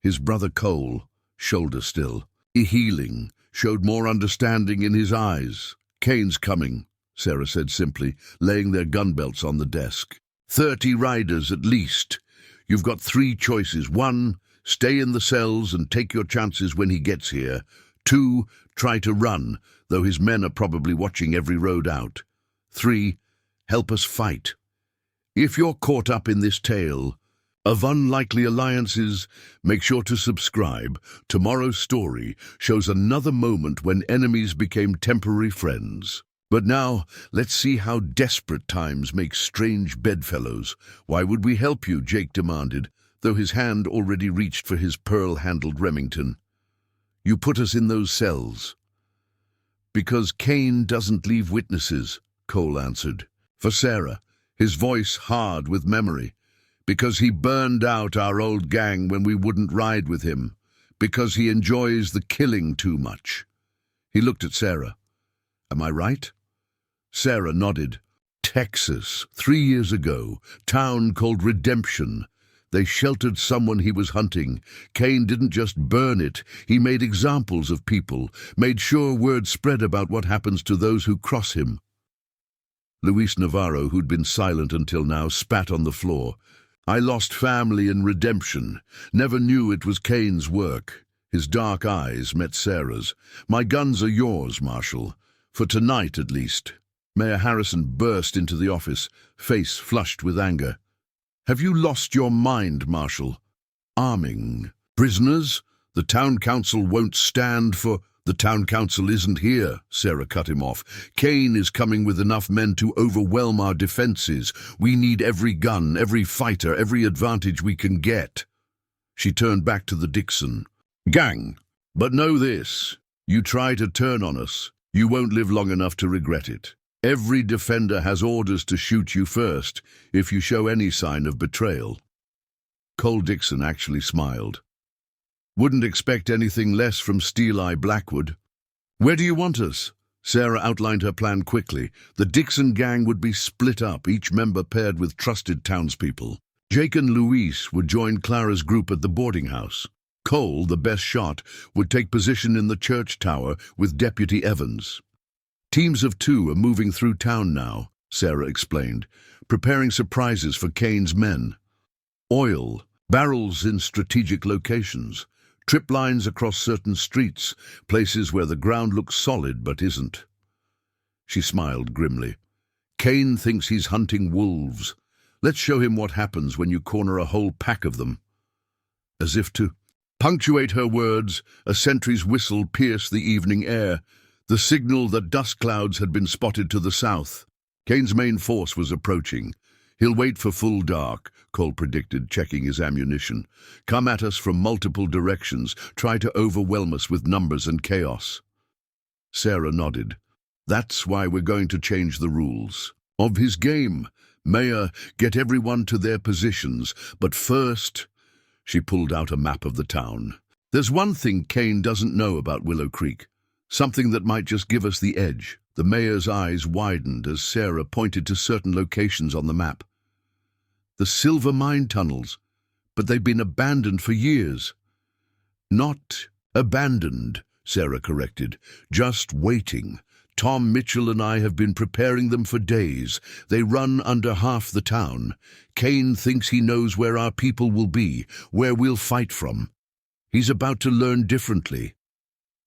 His brother Cole, shoulder still, healing, showed more understanding in his eyes. Kane's coming, Sarah said simply, laying their gun belts on the desk. 30 riders at least. You've got 3 choices. 1, stay in the cells and take your chances when he gets here. 2, try to run, though his men are probably watching every road out. 3, help us fight. If you're caught up in this tale of unlikely alliances, make sure to subscribe. Tomorrow's story shows another moment when enemies became temporary friends. But now, let's see how desperate times make strange bedfellows. Why would we help you? Jake demanded, though his hand already reached for his pearl-handled Remington. You put us in those cells. Because Kane doesn't leave witnesses, Cole answered. For Sarah, his voice hard with memory. Because he burned out our old gang when we wouldn't ride with him. Because he enjoys the killing too much. He looked at Sarah. Am I right? Sarah nodded. Texas, 3 years ago, town called Redemption. They sheltered someone he was hunting. Kane didn't just burn it, he made examples of people, made sure word spread about what happens to those who cross him. Luis Navarro, who'd been silent until now, spat on the floor. I lost family in Redemption. Never knew it was Kane's work. His dark eyes met Sarah's. My guns are yours, Marshal. For tonight, at least. Mayor Harrison burst into the office, face flushed with anger. Have you lost your mind, Marshal? Arming prisoners? The town council won't stand for... The town council isn't here, Sarah cut him off. Kane is coming with enough men to overwhelm our defenses. We need every gun, every fighter, every advantage we can get. She turned back to the Dixon gang. But know this, you try to turn on us, you won't live long enough to regret it. Every defender has orders to shoot you first if you show any sign of betrayal. Cole Dixon actually smiled. Wouldn't expect anything less from Steel-Eye Blackwood. Where do you want us? Sarah outlined her plan quickly. The Dixon gang would be split up, each member paired with trusted townspeople. Jake and Luis would join Clara's group at the boarding house. Cole, the best shot, would take position in the church tower with Deputy Evans. Teams of 2 are moving through town now, Sarah explained, preparing surprises for Kane's men. Oil, barrels in strategic locations, Trip lines across certain streets, places where the ground looks solid but isn't. She smiled grimly. Kane thinks he's hunting wolves. Let's show him what happens when you corner a whole pack of them. As if to punctuate her words, a sentry's whistle pierced the evening air, the signal that dust clouds had been spotted to the south. Kane's main force was approaching. He'll wait for full dark, Cole predicted, checking his ammunition. Come at us from multiple directions, try to overwhelm us with numbers and chaos. Sarah nodded. That's why we're going to change the rules of his game. Mayor, get everyone to their positions, but first... She pulled out a map of the town. There's one thing Kane doesn't know about Willow Creek, something that might just give us the edge. The mayor's eyes widened as Sarah pointed to certain locations on the map. The silver mine tunnels, but they've been abandoned for years. Not abandoned, Sarah corrected, just waiting. Tom Mitchell and I have been preparing them for days. They run under half the town. Kane thinks he knows where our people will be, where we'll fight from. He's about to learn differently.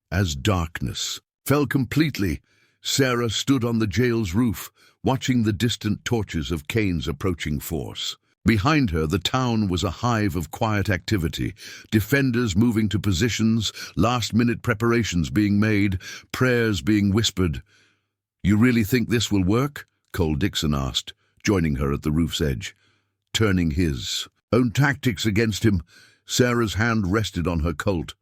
As darkness fell completely, Sarah stood on the jail's roof, watching the distant torches of Kane's approaching force. Behind her, the town was a hive of quiet activity, defenders moving to positions, last-minute preparations being made, prayers being whispered. You really think this will work? Cole Dixon asked, joining her at the roof's edge. Turning his own tactics against him, Sarah's hand rested on her Colt.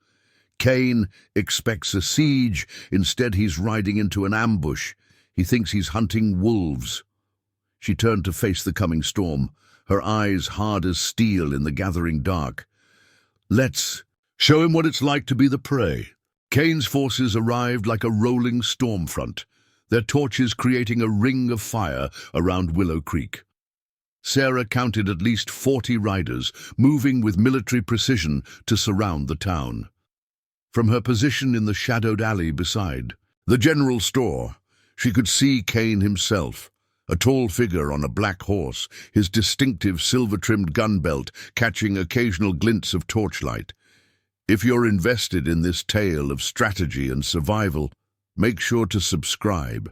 Kane expects a siege. Instead, he's riding into an ambush. He thinks he's hunting wolves. She turned to face the coming storm, her eyes hard as steel in the gathering dark. Let's show him what it's like to be the prey. Kane's forces arrived like a rolling storm front, their torches creating a ring of fire around Willow Creek. Sarah counted at least 40 riders, moving with military precision to surround the town. From her position in the shadowed alley beside the general store, she could see Kane himself, a tall figure on a black horse, his distinctive silver-trimmed gun belt catching occasional glints of torchlight. If you're invested in this tale of strategy and survival, make sure to subscribe.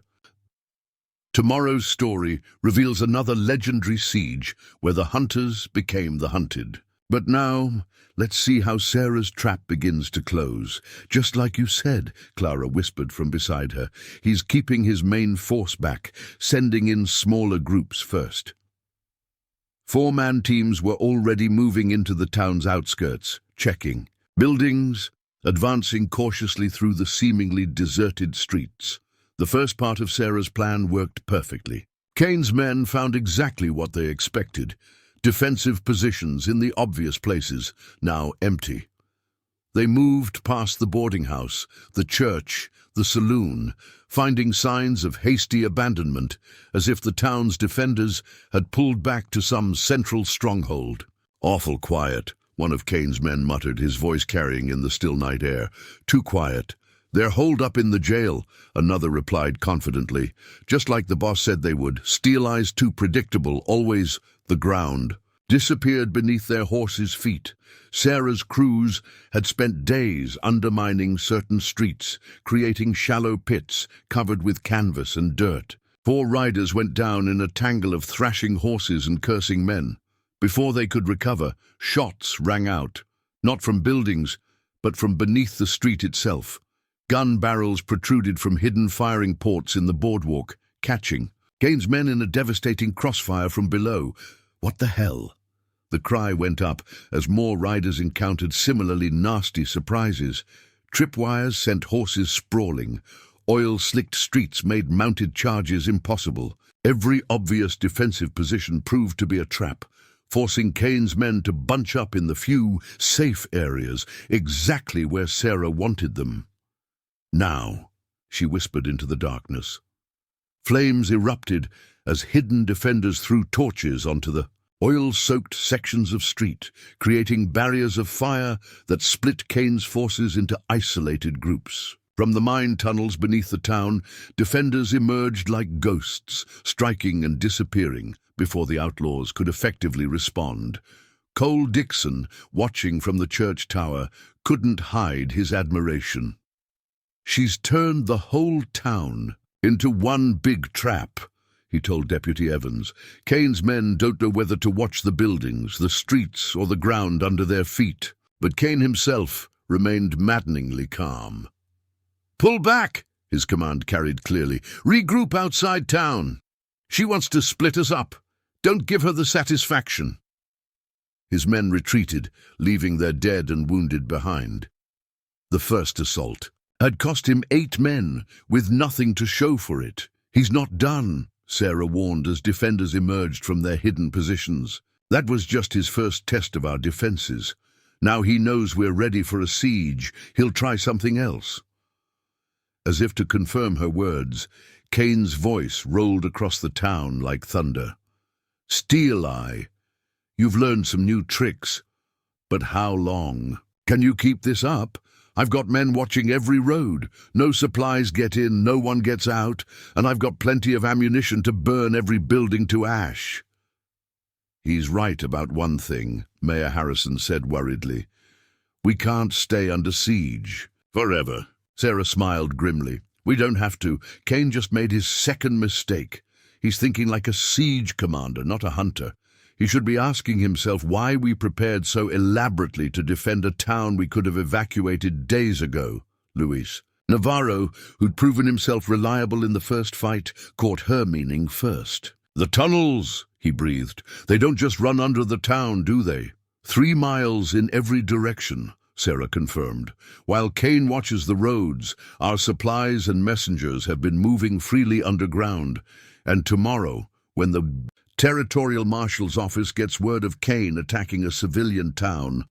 Tomorrow's story reveals another legendary siege where the hunters became the hunted. But now, let's see how Sarah's trap begins to close. Just like you said, Clara whispered from beside her. He's keeping his main force back, sending in smaller groups first. 4-man teams were already moving into the town's outskirts, checking buildings, advancing cautiously through the seemingly deserted streets. The first part of Sarah's plan worked perfectly. Kane's men found exactly what they expected. Defensive positions in the obvious places, now empty. They moved past the boarding house, the church, the saloon, finding signs of hasty abandonment, as if the town's defenders had pulled back to some central stronghold. Awful quiet, one of Kane's men muttered, his voice carrying in the still night air. Too quiet. They're holed up in the jail, another replied confidently. Just like the boss said they would. Steel eyes too predictable, always the ground. Disappeared beneath their horses' feet. Sarah's crews had spent days undermining certain streets, creating shallow pits covered with canvas and dirt. 4 riders went down in a tangle of thrashing horses and cursing men. Before they could recover, shots rang out, not from buildings, but from beneath the street itself. Gun barrels protruded from hidden firing ports in the boardwalk, catching Kane's men in a devastating crossfire from below. What the hell? The cry went up as more riders encountered similarly nasty surprises. Tripwires sent horses sprawling. Oil-slicked streets made mounted charges impossible. Every obvious defensive position proved to be a trap, forcing Kane's men to bunch up in the few safe areas, exactly where Sarah wanted them. Now, she whispered into the darkness. Flames erupted as hidden defenders threw torches onto the oil-soaked sections of street, creating barriers of fire that split Kane's forces into isolated groups. From the mine tunnels beneath the town, defenders emerged like ghosts, striking and disappearing before the outlaws could effectively respond. Cole Dixon, watching from the church tower, couldn't hide his admiration. "She's turned the whole town into one big trap," he told Deputy Evans. "Kane's men don't know whether to watch the buildings, the streets, or the ground under their feet." But Kane himself remained maddeningly calm. "Pull back," his command carried clearly. "Regroup outside town. She wants to split us up. Don't give her the satisfaction." His men retreated, leaving their dead and wounded behind. The first assault had cost him 8 men, with nothing to show for it. "He's not done," Sarah warned as defenders emerged from their hidden positions. "That was just his first test of our defenses. Now he knows we're ready for a siege. He'll try something else." As if to confirm her words, Kane's voice rolled across the town like thunder. "Steel Eye, you've learned some new tricks. But how long? Can you keep this up? I've got men watching every road. No supplies get in, no one gets out, and I've got plenty of ammunition to burn every building to ash." "He's right about one thing," Mayor Harrison said worriedly. "We can't stay under siege forever." Sarah smiled grimly. "We don't have to. Kane just made his second mistake. He's thinking like a siege commander, not a hunter. He should be asking himself why we prepared so elaborately to defend a town we could have evacuated days ago." Luis Navarro, who'd proven himself reliable in the first fight, caught her meaning first. "The tunnels," he breathed. "They don't just run under the town, do they?" 3 miles in every direction, Sarah confirmed. "While Kane watches the roads, our supplies and messengers have been moving freely underground. And tomorrow, when the Territorial Marshal's office gets word of Kane attacking a civilian town..."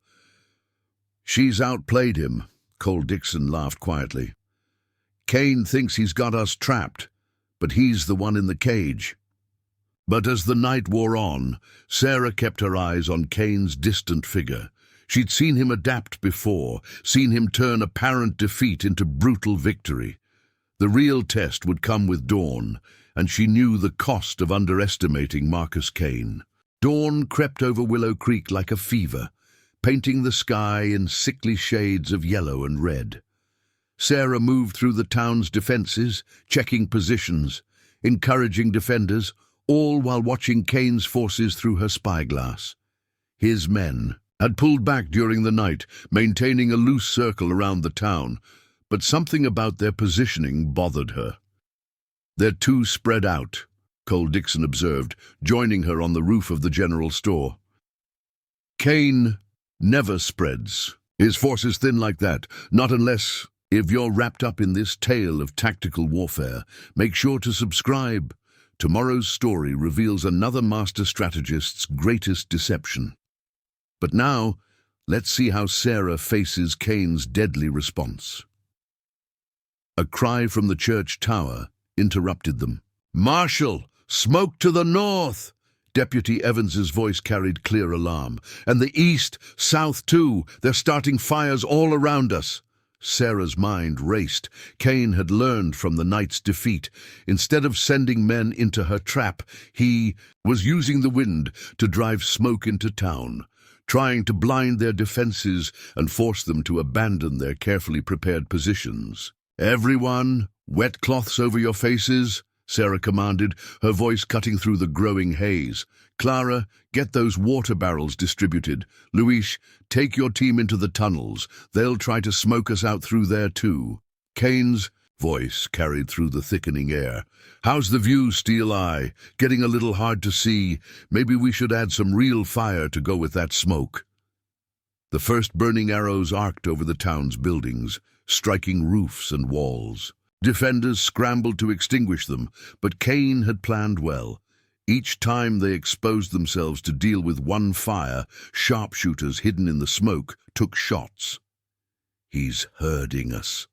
"She's outplayed him," Cole Dixon laughed quietly. "Kane thinks he's got us trapped, but he's the one in the cage." But as the night wore on, Sarah kept her eyes on Kane's distant figure. She'd seen him adapt before, seen him turn apparent defeat into brutal victory. The real test would come with dawn, and she knew the cost of underestimating Marcus Kane. Dawn crept over Willow Creek like a fever, painting the sky in sickly shades of yellow and red. Sarah moved through the town's defenses, checking positions, encouraging defenders, all while watching Kane's forces through her spyglass. His men had pulled back during the night, maintaining a loose circle around the town, but something about their positioning bothered her. "They're too spread out," Cole Dixon observed, joining her on the roof of the general store. "Kane never spreads. His force is thin like that, not unless... If you're wrapped up in this tale of tactical warfare, make sure to subscribe. Tomorrow's story reveals another master strategist's greatest deception. But now, let's see how Sarah faces Kane's deadly response." A cry from the church tower interrupted them. "Marshal, smoke to the north!" Deputy Evans's voice carried clear alarm. "And the east, south too. They're starting fires all around us." Sarah's mind raced. Kane had learned from the night's defeat. Instead of sending men into her trap, he was using the wind to drive smoke into town, trying to blind their defenses and force them to abandon their carefully prepared positions. "Everyone, wet cloths over your faces," Sarah commanded, her voice cutting through the growing haze. "Clara, get those water barrels distributed. Luis, take your team into the tunnels. They'll try to smoke us out through there too." Kane's voice carried through the thickening air. "How's the view, Steel Eye? Getting a little hard to see. Maybe we should add some real fire to go with that smoke." The first burning arrows arced over the town's buildings, striking roofs and walls. Defenders scrambled to extinguish them, but Kane had planned well. Each time they exposed themselves to deal with one fire, sharpshooters hidden in the smoke took shots. "He's herding us,"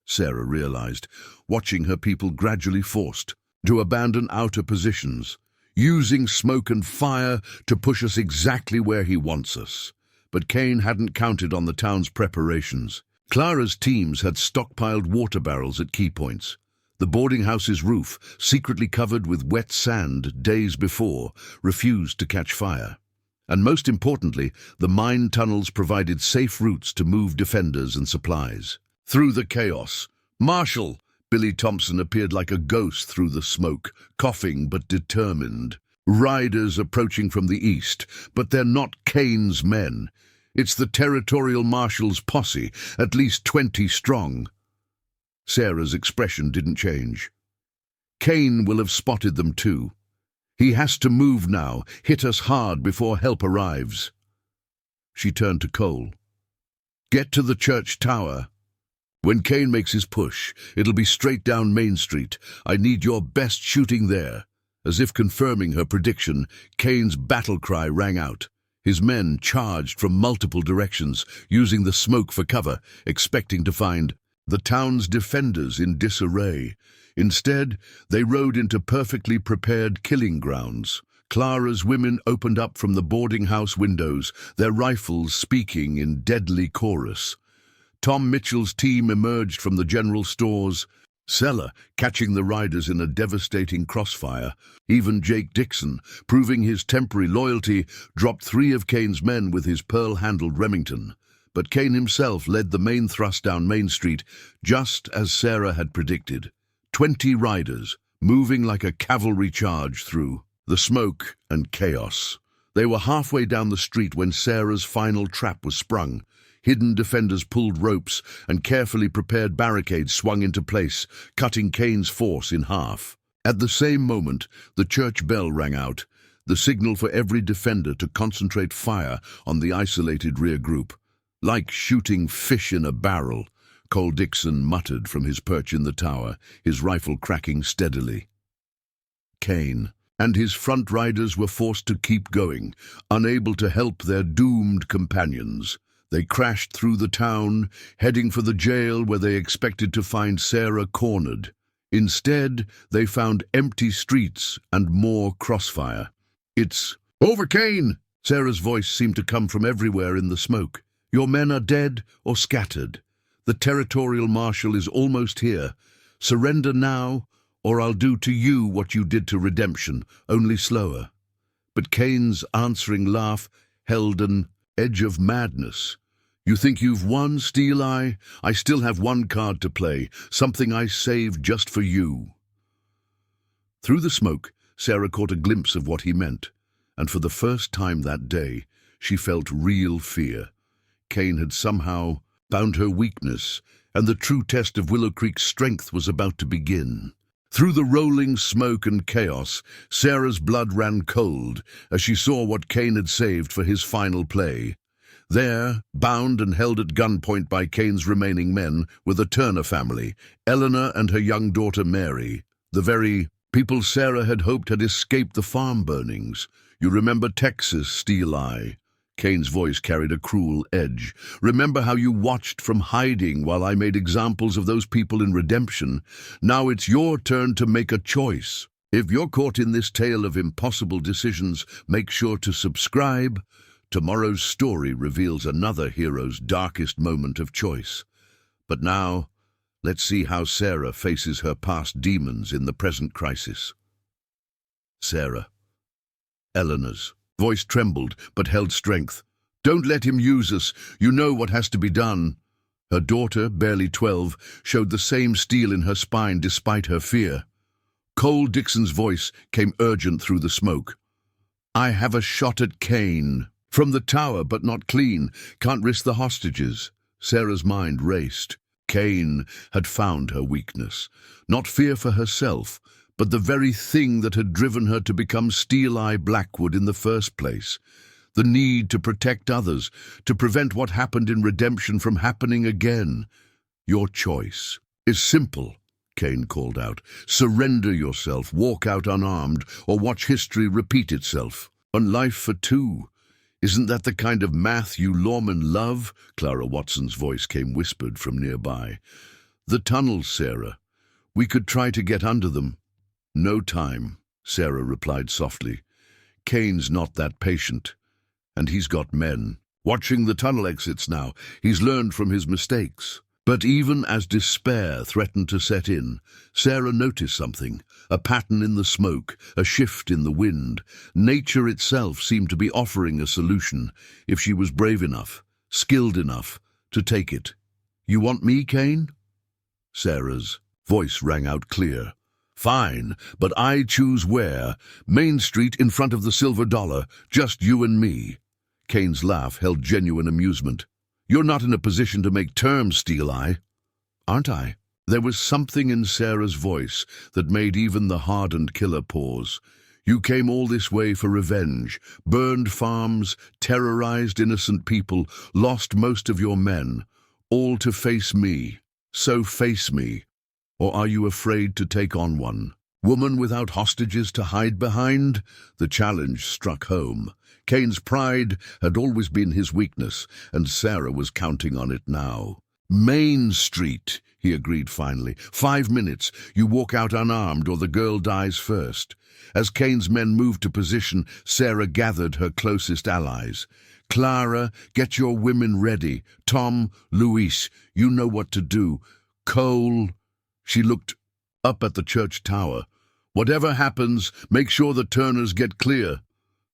Sarah realized, watching her people gradually forced to abandon outer positions, using smoke and fire to push us exactly where he wants us. But Kane hadn't counted on the town's preparations. Clara's teams had stockpiled water barrels at key points. The boarding house's roof, secretly covered with wet sand days before, refused to catch fire. And most importantly, the mine tunnels provided safe routes to move defenders and supplies. Through the chaos, Marshal Billy Thompson appeared like a ghost through the smoke, coughing but determined. Riders approaching from the east, but they're not Kane's men. It's the territorial marshal's posse, at least 20 strong. Sarah's expression didn't change. Kane will have spotted them too. He has to move now, hit us hard before help arrives. She turned to Cole. Get to the church tower. When Kane makes his push, it'll be straight down Main Street. I need your best shooting there. As if confirming her prediction, Kane's battle cry rang out. His men charged from multiple directions, using the smoke for cover, expecting to find the town's defenders in disarray. Instead, they rode into perfectly prepared killing grounds. Clara's women opened up from the boarding house windows, their rifles speaking in deadly chorus. Tom Mitchell's team emerged from the general store's cellar, catching the riders in a devastating crossfire. Even Jake Dixon, proving his temporary loyalty, dropped 3 of Kane's men with his pearl-handled Remington. But Kane himself led the main thrust down Main Street, just as Sarah had predicted. 20 riders, moving like a cavalry charge through the smoke and chaos. They were halfway down the street when Sarah's final trap was sprung. Hidden defenders pulled ropes, and carefully prepared barricades swung into place, cutting Kane's force in half. At the same moment, the church bell rang out, the signal for every defender to concentrate fire on the isolated rear group. Like shooting fish in a barrel, Cole Dixon muttered from his perch in the tower, his rifle cracking steadily. Kane and his front riders were forced to keep going, unable to help their doomed companions. They crashed through the town, heading for the jail where they expected to find Sarah cornered. Instead, they found empty streets and more crossfire. It's over, Kane! Sarah's voice seemed to come from everywhere in the smoke. Your men are dead or scattered. The territorial marshal is almost here. Surrender now, or I'll do to you what you did to Redemption, only slower. But Kane's answering laugh held an edge of madness. You think you've won, Steel Eye? I still have one card to play, something I saved just for you. Through the smoke, Sarah caught a glimpse of what he meant, and for the first time that day, she felt real fear. Kane had somehow found her weakness, and the true test of Willow Creek's strength was about to begin. Through the rolling smoke and chaos, Sarah's blood ran cold as she saw what Kane had saved for his final play. There, bound and held at gunpoint by Kane's remaining men, were the Turner family, Eleanor and her young daughter Mary, the very people Sarah had hoped had escaped the farm burnings. You remember Texas, Steel Eye? Kane's voice carried a cruel edge. Remember how you watched from hiding while I made examples of those people in Redemption? Now it's your turn to make a choice. If you're caught in this tale of impossible decisions, make sure to subscribe. Tomorrow's story reveals another hero's darkest moment of choice. But now, let's see how Sarah faces her past demons in the present crisis. Sarah. Eleanor's voice trembled, but held strength. Don't let him use us. You know what has to be done. Her daughter, barely 12, showed the same steel in her spine despite her fear. Cole Dixon's voice came urgent through the smoke. I have a shot at Kane. From the tower, but not clean. Can't risk the hostages. Sarah's mind raced. Kane had found her weakness. Not fear for herself, but the very thing that had driven her to become Steel Eye Blackwood in the first place. The need to protect others, to prevent what happened in Redemption from happening again. Your choice is simple, Kane called out. Surrender yourself, walk out unarmed, or watch history repeat itself. On life for two. Isn't that the kind of math you lawmen love? Clara Watson's voice came whispered from nearby. The tunnels, Sarah. We could try to get under them. No time, Sarah replied softly. Kane's not that patient. And he's got men. Watching the tunnel exits now. He's learned from his mistakes. But even as despair threatened to set in, Sarah noticed something, a pattern in the smoke, a shift in the wind. Nature itself seemed to be offering a solution, if she was brave enough, skilled enough, to take it. "You want me, Kane?" Sarah's voice rang out clear. "Fine, but I choose where. Main Street in front of the Silver Dollar, just you and me." Kane's laugh held genuine amusement. "You're not in a position to make terms, Steel Eye." "Aren't I?" There was something in Sarah's voice that made even the hardened killer pause. "You came all this way for revenge, burned farms, terrorized innocent people, lost most of your men, all to face me. So face me. Or are you afraid to take on one? Woman without hostages to hide behind?" The challenge struck home. Kane's pride had always been his weakness, and Sarah was counting on it now. "Main Street," he agreed finally. 5 minutes. You walk out unarmed or the girl dies first." As Kane's men moved to position, Sarah gathered her closest allies. "Clara, get your women ready. Tom, Luis, you know what to do. Cole." She looked up at the church tower. "Whatever happens, make sure the Turners get clear."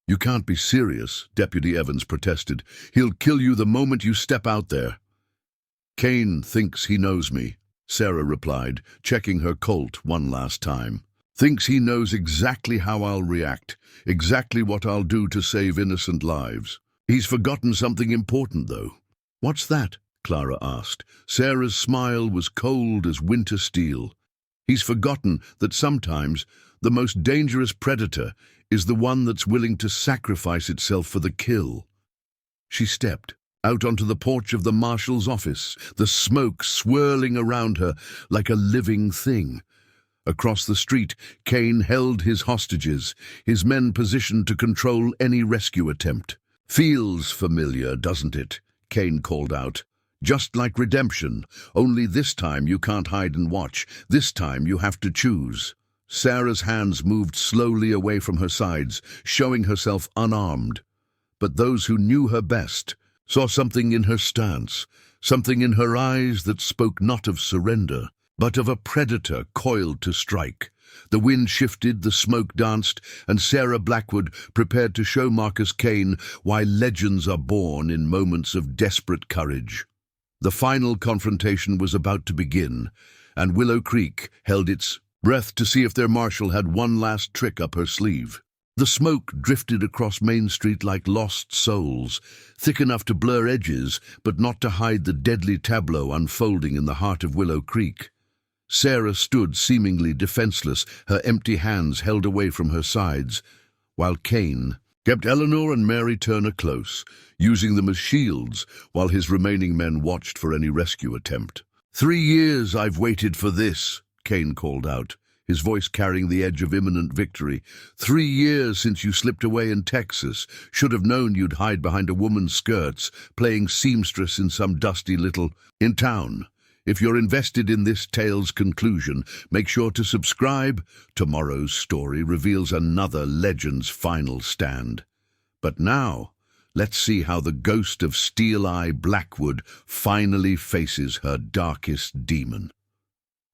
"You can't be serious," Deputy Evans protested. "He'll kill you the moment you step out there." "Kane thinks he knows me," Sarah replied, checking her Colt one last time. "Thinks he knows exactly how I'll react, exactly what I'll do to save innocent lives. He's forgotten something important, though." "What's that?" Clara asked. Sarah's smile was cold as winter steel. "He's forgotten that sometimes the most dangerous predator is the one that's willing to sacrifice itself for the kill." She stepped out onto the porch of the marshal's office, the smoke swirling around her like a living thing. Across the street, Kane held his hostages, his men positioned to control any rescue attempt. "Feels familiar, doesn't it?" Kane called out. "Just like redemption, only this time you can't hide and watch. This time you have to choose." Sarah's hands moved slowly away from her sides, showing herself unarmed. But those who knew her best saw something in her stance, something in her eyes that spoke not of surrender, but of a predator coiled to strike. The wind shifted, the smoke danced, and Sarah Blackwood prepared to show Marcus Kane why legends are born in moments of desperate courage. The final confrontation was about to begin, and Willow Creek held its breath to see if their marshal had one last trick up her sleeve. The smoke drifted across Main Street like lost souls, thick enough to blur edges, but not to hide the deadly tableau unfolding in the heart of Willow Creek. Sarah stood seemingly defenseless, her empty hands held away from her sides, while Kane kept Eleanor and Mary Turner close, using them as shields while his remaining men watched for any rescue attempt. 3 years I've waited for this," Kane called out, his voice carrying the edge of imminent victory. 3 years since you slipped away in Texas. Should have known you'd hide behind a woman's skirts, playing seamstress in some dusty little in town. If you're invested in this tale's conclusion, make sure to subscribe. Tomorrow's story reveals another legend's final stand. But now, let's see how the ghost of Steel Eye Blackwood finally faces her darkest demon.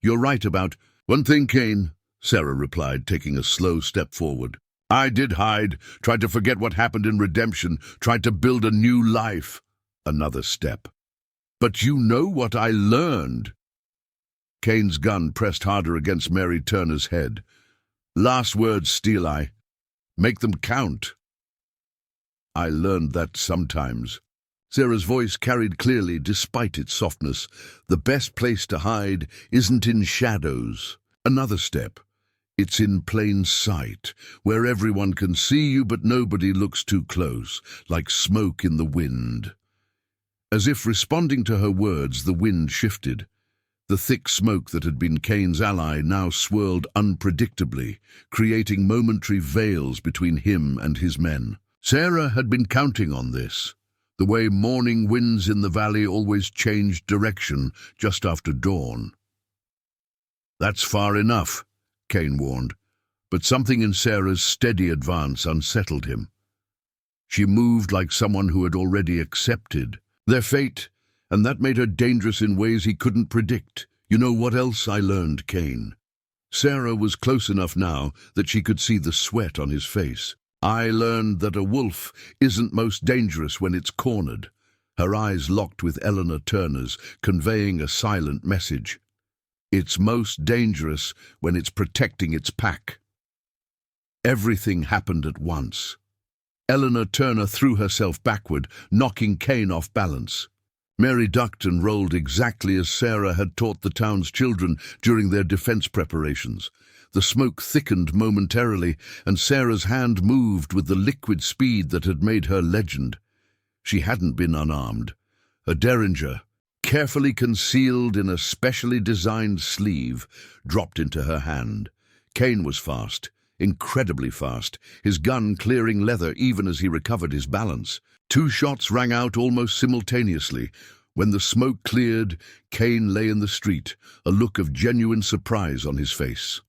"You're right about one thing, Kane," Sarah replied, taking a slow step forward. "I did hide, tried to forget what happened in Redemption, tried to build a new life." Another step. "But you know what I learned." Kane's gun pressed harder against Mary Turner's head. "Last words, Steel Eye. Make them count." "I learned that sometimes." Sarah's voice carried clearly despite its softness. "The best place to hide isn't in shadows." Another step. "It's in plain sight, where everyone can see you but nobody looks too close, like smoke in the wind." As if responding to her words, the wind shifted. The thick smoke that had been Kane's ally now swirled unpredictably, creating momentary veils between him and his men. Sarah had been counting on this, the way morning winds in the valley always changed direction just after dawn. "That's far enough," Kane warned, but something in Sarah's steady advance unsettled him. She moved like someone who had already accepted their fate, And that made her dangerous in ways he couldn't predict. You know what else I learned, Kane? Sarah was close enough now that she could see the sweat on his face. I learned that a wolf isn't most dangerous when it's cornered. Her eyes locked with Eleanor Turner's, conveying a silent message. It's most dangerous when it's protecting its pack. Everything happened at once. Eleanor Turner threw herself backward, knocking Kane off balance. Mary ducked and rolled exactly as Sarah had taught the town's children during their defense preparations. The smoke thickened momentarily, and Sarah's hand moved with the liquid speed that had made her legend. She hadn't been unarmed. A derringer, carefully concealed in a specially designed sleeve, dropped into her hand. Kane was fast, incredibly fast, his gun clearing leather even as he recovered his balance. 2 shots rang out almost simultaneously. When the smoke cleared, Kane lay in the street, a look of genuine surprise on his face.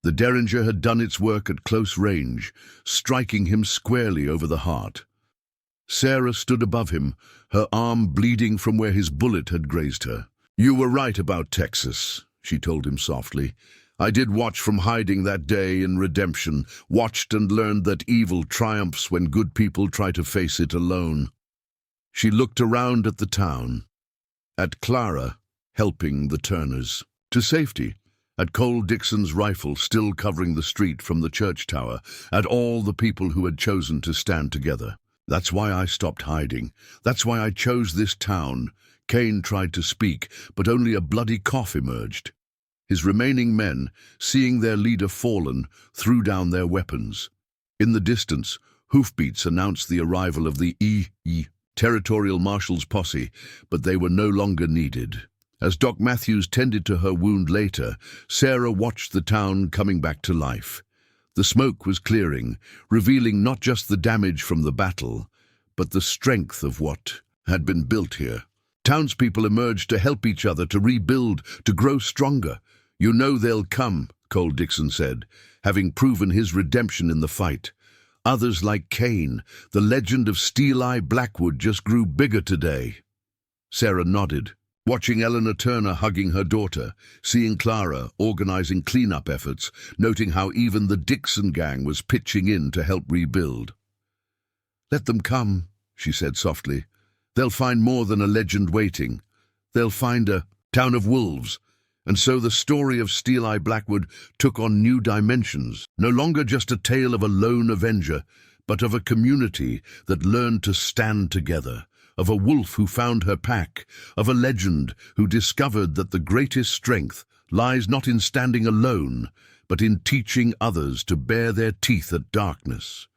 The derringer had done its work at close range, striking him squarely over the heart. Sarah stood above him, her arm bleeding from where his bullet had grazed her. "You were right about Texas," she told him softly. "I did watch from hiding that day in redemption, watched and learned that evil triumphs when good people try to face it alone." She looked around at the town, at Clara helping the Turners, to safety, at Cole Dixon's rifle still covering the street from the church tower, at all the people who had chosen to stand together. "That's why I stopped hiding. That's why I chose this town." Kane tried to speak, but only a bloody cough emerged. His remaining men, seeing their leader fallen, threw down their weapons. In the distance, hoofbeats announced the arrival of the Territorial Marshal's posse, but they were no longer needed. As Doc Matthews tended to her wound later, Sarah watched the town coming back to life. The smoke was clearing, revealing not just the damage from the battle, but the strength of what had been built here. Townspeople emerged to help each other, to rebuild, to grow stronger. "You know they'll come," Cole Dixon said, having proven his redemption in the fight. Others like Kane, the legend of Steel-Eye Blackwood, just grew bigger today. Sarah nodded, watching Eleanor Turner hugging her daughter, seeing Clara organizing cleanup efforts, noting how even the Dixon gang was pitching in to help rebuild. "Let them come," she said softly. "They'll find more than a legend waiting. They'll find a town of wolves." And so the story of Steel-Eye Blackwood took on new dimensions, no longer just a tale of a lone avenger, but of a community that learned to stand together, of a wolf who found her pack, of a legend who discovered that the greatest strength lies not in standing alone, but in teaching others to bare their teeth at darkness.